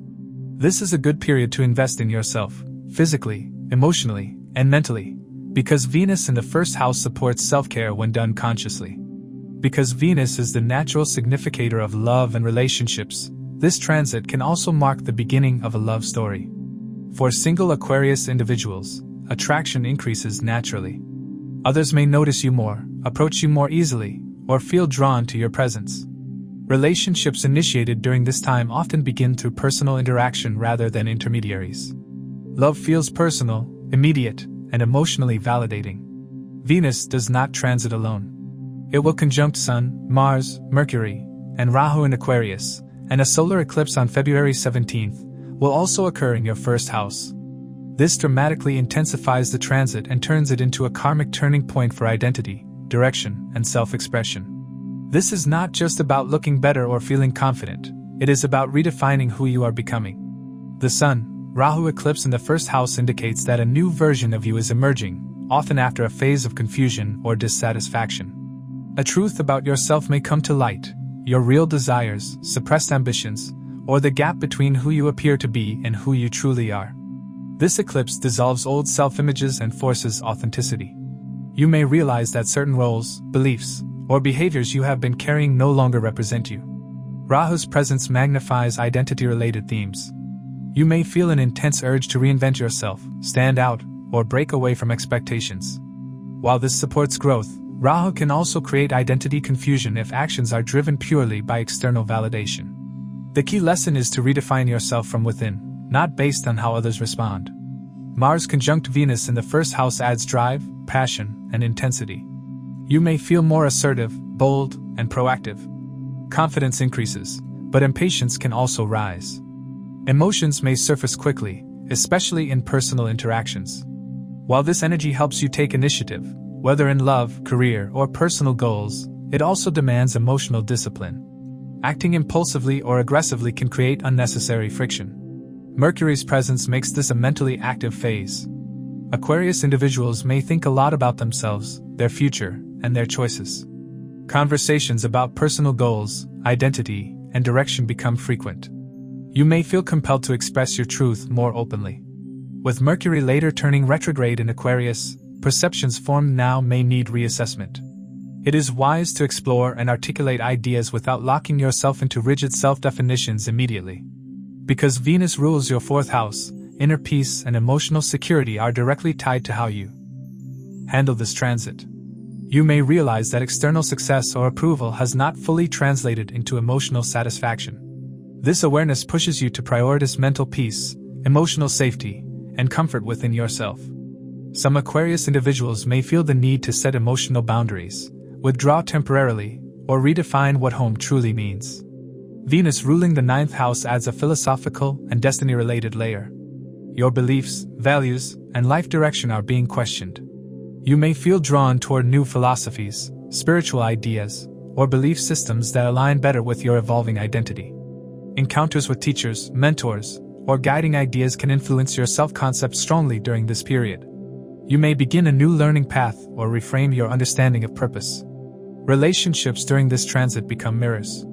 This is a good period to invest in yourself, physically, emotionally, and mentally, because Venus in the 1st house supports self-care when done consciously. Because Venus is the natural significator of love and relationships, this transit can also mark the beginning of a love story. For single Aquarius individuals, attraction increases naturally. Others may notice you more, approach you more easily, or feel drawn to your presence. Relationships initiated during this time often begin through personal interaction rather than intermediaries. Love feels personal, immediate, and emotionally validating. Venus does not transit alone. It will conjunct Sun, Mars, Mercury, and Rahu in Aquarius, and a solar eclipse on February 17th will also occur in your 1st house. This dramatically intensifies the transit and turns it into a karmic turning point for identity, direction, and self-expression. This is not just about looking better or feeling confident, it is about redefining who you are becoming. The Sun, Rahu eclipse in the 1st house indicates that a new version of you is emerging, often after a phase of confusion or dissatisfaction. A truth about yourself may come to light, your real desires, suppressed ambitions, or the gap between who you appear to be and who you truly are. This eclipse dissolves old self-images and forces authenticity. You may realize that certain roles, beliefs, or behaviors you have been carrying no longer represent you. Rahu's presence magnifies identity-related themes. You may feel an intense urge to reinvent yourself, stand out, or break away from expectations. While this supports growth, Rahu can also create identity confusion if actions are driven purely by external validation. The key lesson is to redefine yourself from within, not based on how others respond. Mars conjunct Venus in the 1st house adds drive, passion, and intensity. You may feel more assertive, bold, and proactive. Confidence increases, but impatience can also rise. Emotions may surface quickly, especially in personal interactions. While this energy helps you take initiative, whether in love, career, or personal goals, it also demands emotional discipline. Acting impulsively or aggressively can create unnecessary friction. Mercury's presence makes this a mentally active phase. Aquarius individuals may think a lot about themselves, their future, and their choices. Conversations about personal goals, identity, and direction become frequent. You may feel compelled to express your truth more openly. With Mercury later turning retrograde in Aquarius, perceptions formed now may need reassessment. It is wise to explore and articulate ideas without locking yourself into rigid self-definitions immediately. Because Venus rules your 4th house, inner peace and emotional security are directly tied to how you handle this transit. You may realize that external success or approval has not fully translated into emotional satisfaction. This awareness pushes you to prioritize mental peace, emotional safety, and comfort within yourself. Some Aquarius individuals may feel the need to set emotional boundaries, withdraw temporarily, or redefine what home truly means. Venus ruling the 9th house adds a philosophical and destiny-related layer. Your beliefs, values, and life direction are being questioned. You may feel drawn toward new philosophies, spiritual ideas, or belief systems that align better with your evolving identity. Encounters with teachers, mentors, or guiding ideas can influence your self-concept strongly during this period. You may begin a new learning path or reframe your understanding of purpose. Relationships during this transit become mirrors.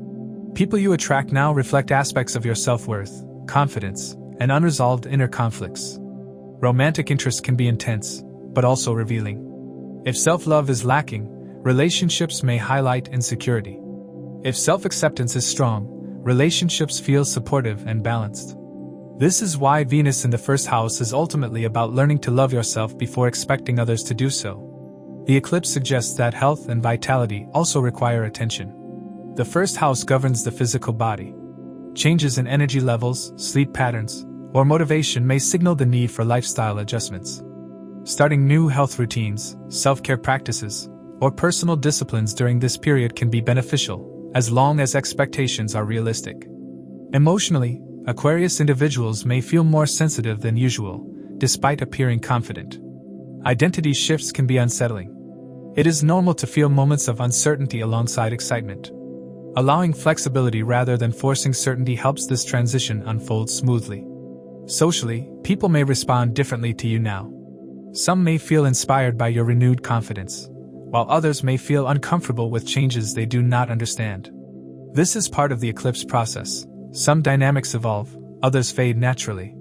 People you attract now reflect aspects of your self-worth, confidence, and unresolved inner conflicts. Romantic interest can be intense, but also revealing. If self-love is lacking, relationships may highlight insecurity. If self-acceptance is strong, relationships feel supportive and balanced. This is why Venus in the 1st house is ultimately about learning to love yourself before expecting others to do so. The eclipse suggests that health and vitality also require attention. The 1st house governs the physical body. Changes in energy levels, sleep patterns, or motivation may signal the need for lifestyle adjustments. Starting new health routines, self-care practices, or personal disciplines during this period can be beneficial, as long as expectations are realistic. Emotionally, Aquarius individuals may feel more sensitive than usual, despite appearing confident. Identity shifts can be unsettling. It is normal to feel moments of uncertainty alongside excitement. Allowing flexibility rather than forcing certainty helps this transition unfold smoothly. Socially, people may respond differently to you now. Some may feel inspired by your renewed confidence, while others may feel uncomfortable with changes they do not understand. This is part of the eclipse process. Some dynamics evolve, others fade naturally.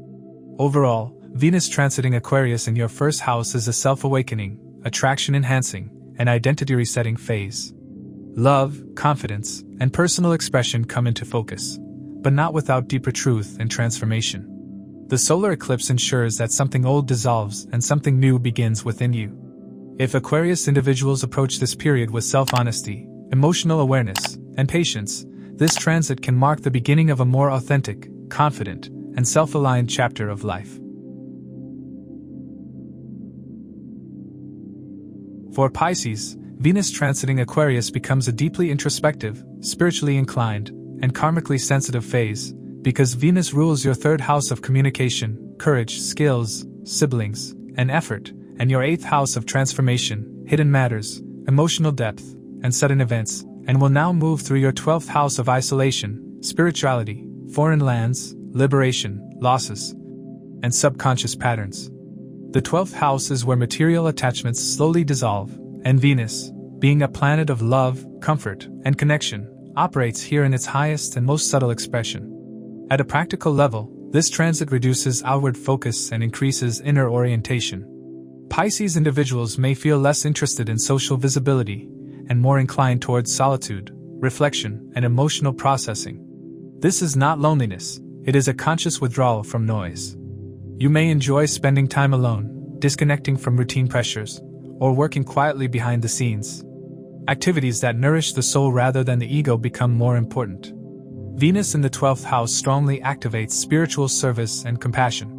Overall, Venus transiting Aquarius in your 1st house is a self-awakening, attraction-enhancing, and identity-resetting phase. Love, confidence, and personal expression come into focus, but not without deeper truth and transformation. The solar eclipse ensures that something old dissolves and something new begins within you. If Aquarius individuals approach this period with self-honesty, emotional awareness, and patience, this transit can mark the beginning of a more authentic, confident, and self-aligned chapter of life. For Pisces, Venus transiting Aquarius becomes a deeply introspective, spiritually inclined, and karmically sensitive phase, because Venus rules your 3rd house of communication, courage, skills, siblings, and effort, and your 8th house of transformation, hidden matters, emotional depth, and sudden events, and will now move through your 12th house of isolation, spirituality, foreign lands, liberation, losses, and subconscious patterns. The 12th house is where material attachments slowly dissolve, and Venus, being a planet of love, comfort, and connection, operates here in its highest and most subtle expression. At a practical level, this transit reduces outward focus and increases inner orientation. Pisces individuals may feel less interested in social visibility and more inclined towards solitude, reflection, and emotional processing. This is not loneliness, it is a conscious withdrawal from noise. You may enjoy spending time alone, disconnecting from routine pressures, or working quietly behind the scenes. Activities that nourish the soul rather than the ego become more important. Venus in the 12th house strongly activates spiritual service and compassion.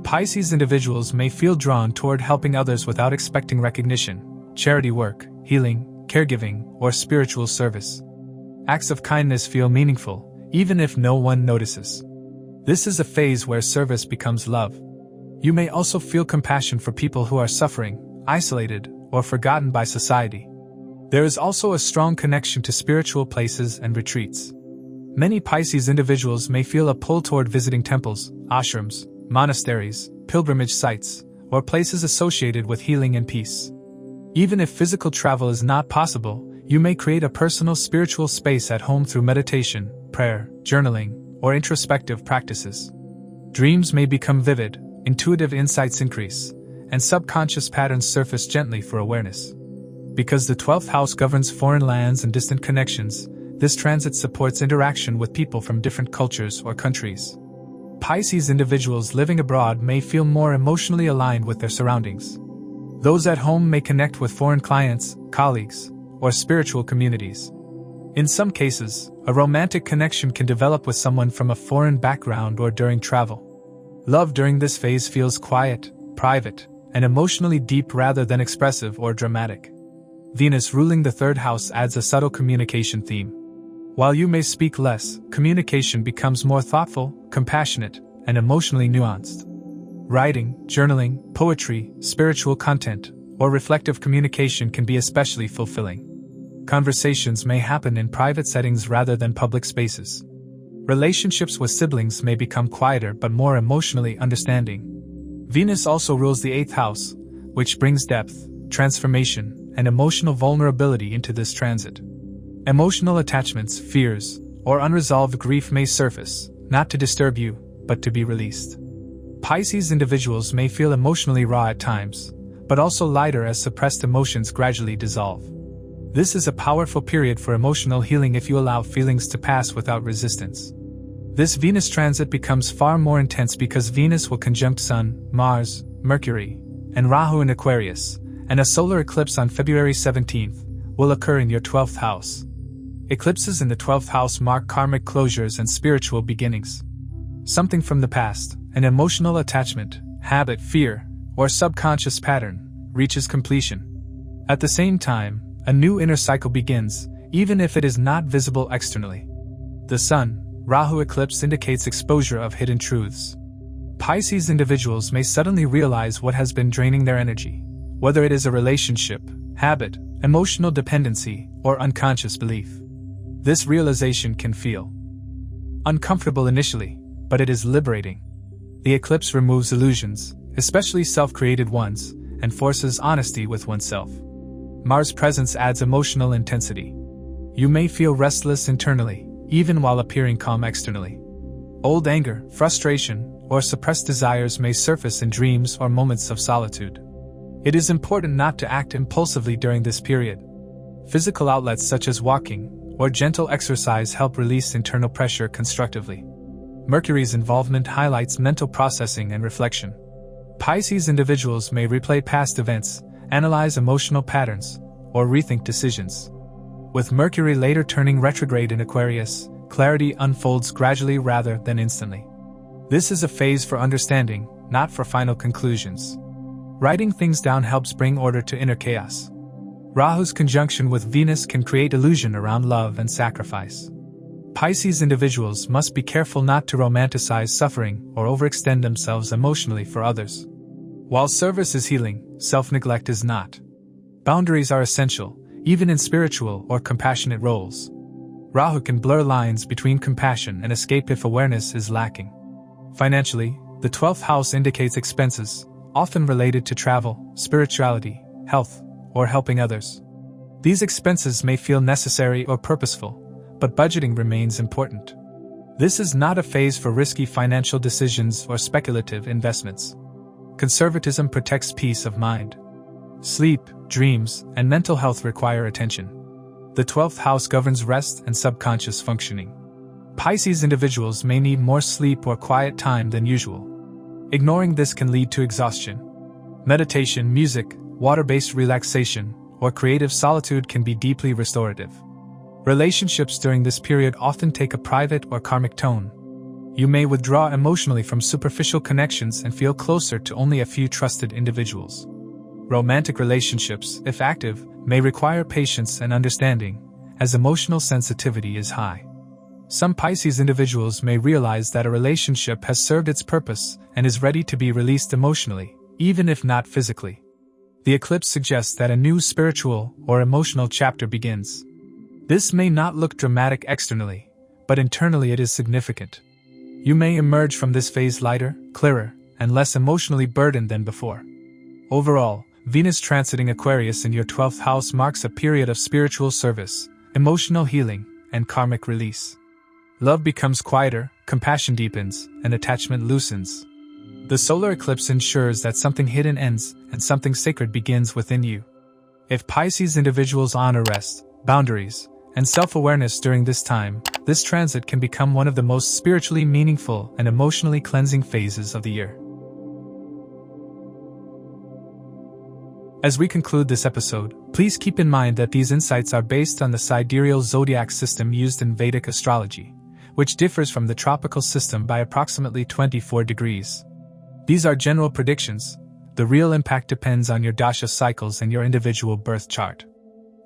Pisces individuals may feel drawn toward helping others without expecting recognition, charity work, healing, caregiving, or spiritual service. Acts of kindness feel meaningful, even if no one notices. This is a phase where service becomes love. You may also feel compassion for people who are suffering, isolated, or forgotten by society. There is also a strong connection to spiritual places and retreats. Many Pisces individuals may feel a pull toward visiting temples, ashrams, monasteries, pilgrimage sites, or places associated with healing and peace. Even if physical travel is not possible, you may create a personal spiritual space at home through meditation, prayer, journaling, or introspective practices. Dreams may become vivid, intuitive insights increase, and subconscious patterns surface gently for awareness. Because the 12th house governs foreign lands and distant connections, this transit supports interaction with people from different cultures or countries. Pisces individuals living abroad may feel more emotionally aligned with their surroundings. Those at home may connect with foreign clients, colleagues, or spiritual communities. In some cases, a romantic connection can develop with someone from a foreign background or during travel. Love during this phase feels quiet, private, and emotionally deep rather than expressive or dramatic. Venus ruling the third house adds a subtle communication theme. While you may speak less, communication becomes more thoughtful, compassionate, and emotionally nuanced. Writing, journaling, poetry, spiritual content, or reflective communication can be especially fulfilling. Conversations may happen in private settings rather than public spaces. Relationships with siblings may become quieter but more emotionally understanding. Venus also rules the 8th house, which brings depth, transformation, and emotional vulnerability into this transit. Emotional attachments, fears, or unresolved grief may surface, not to disturb you, but to be released. Pisces individuals may feel emotionally raw at times, but also lighter as suppressed emotions gradually dissolve. This is a powerful period for emotional healing if you allow feelings to pass without resistance. This Venus transit becomes far more intense because Venus will conjunct Sun, Mars, Mercury, and Rahu in Aquarius, and a solar eclipse on February 17th will occur in your 12th house. Eclipses in the 12th house mark karmic closures and spiritual beginnings. Something from the past, an emotional attachment, habit, fear, or subconscious pattern, reaches completion. At the same time, a new inner cycle begins, even if it is not visible externally. The Sun, Rahu eclipse indicates exposure of hidden truths. Pisces individuals may suddenly realize what has been draining their energy, whether it is a relationship, habit, emotional dependency, or unconscious belief. This realization can feel uncomfortable initially, but it is liberating. The eclipse removes illusions, especially self-created ones, and forces honesty with oneself. Mars' presence adds emotional intensity. You may feel restless internally, even while appearing calm externally. Old anger, frustration, or suppressed desires may surface in dreams or moments of solitude. It is important not to act impulsively during this period. Physical outlets such as walking or gentle exercise help release internal pressure constructively. Mercury's involvement highlights mental processing and reflection. Pisces individuals may replay past events, analyze emotional patterns, or rethink decisions. With Mercury later turning retrograde in Aquarius, clarity unfolds gradually rather than instantly. This is a phase for understanding, not for final conclusions. Writing things down helps bring order to inner chaos. Rahu's conjunction with Venus can create illusion around love and sacrifice. Pisces individuals must be careful not to romanticize suffering or overextend themselves emotionally for others. While service is healing, self-neglect is not. Boundaries are essential, even in spiritual or compassionate roles. Rahu can blur lines between compassion and escape if awareness is lacking. Financially, the 12th house indicates expenses, often related to travel, spirituality, health, or helping others. These expenses may feel necessary or purposeful, but budgeting remains important. This is not a phase for risky financial decisions or speculative investments. Conservatism protects peace of mind. Sleep, dreams, and mental health require attention. The 12th house governs rest and subconscious functioning. Pisces individuals may need more sleep or quiet time than usual. Ignoring this can lead to exhaustion. Meditation, music, water-based relaxation, or creative solitude can be deeply restorative. Relationships during this period often take a private or karmic tone. You may withdraw emotionally from superficial connections and feel closer to only a few trusted individuals. Romantic relationships, if active, may require patience and understanding, as emotional sensitivity is high. Some Pisces individuals may realize that a relationship has served its purpose and is ready to be released emotionally, even if not physically. The eclipse suggests that a new spiritual or emotional chapter begins. This may not look dramatic externally, but internally it is significant. You may emerge from this phase lighter, clearer, and less emotionally burdened than before. Overall, Venus transiting Aquarius in your 12th house marks a period of spiritual service, emotional healing, and karmic release. Love becomes quieter, compassion deepens, and attachment loosens. The solar eclipse ensures that something hidden ends and something sacred begins within you. If Pisces individuals honor rest, boundaries, and self-awareness during this time, this transit can become one of the most spiritually meaningful and emotionally cleansing phases of the year. As we conclude this episode, please keep in mind that these insights are based on the Sidereal Zodiac system used in Vedic astrology, which differs from the tropical system by approximately 24 degrees. These are general predictions. The real impact depends on your dasha cycles and your individual birth chart.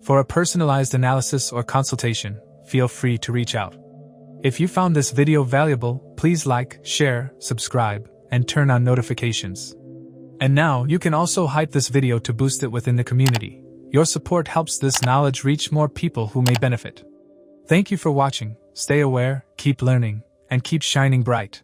For a personalized analysis or consultation, feel free to reach out. If you found this video valuable, please like, share, subscribe, and turn on notifications. And now, you can also hype this video to boost it within the community. Your support helps this knowledge reach more people who may benefit. Thank you for watching. Stay aware, keep learning, and keep shining bright.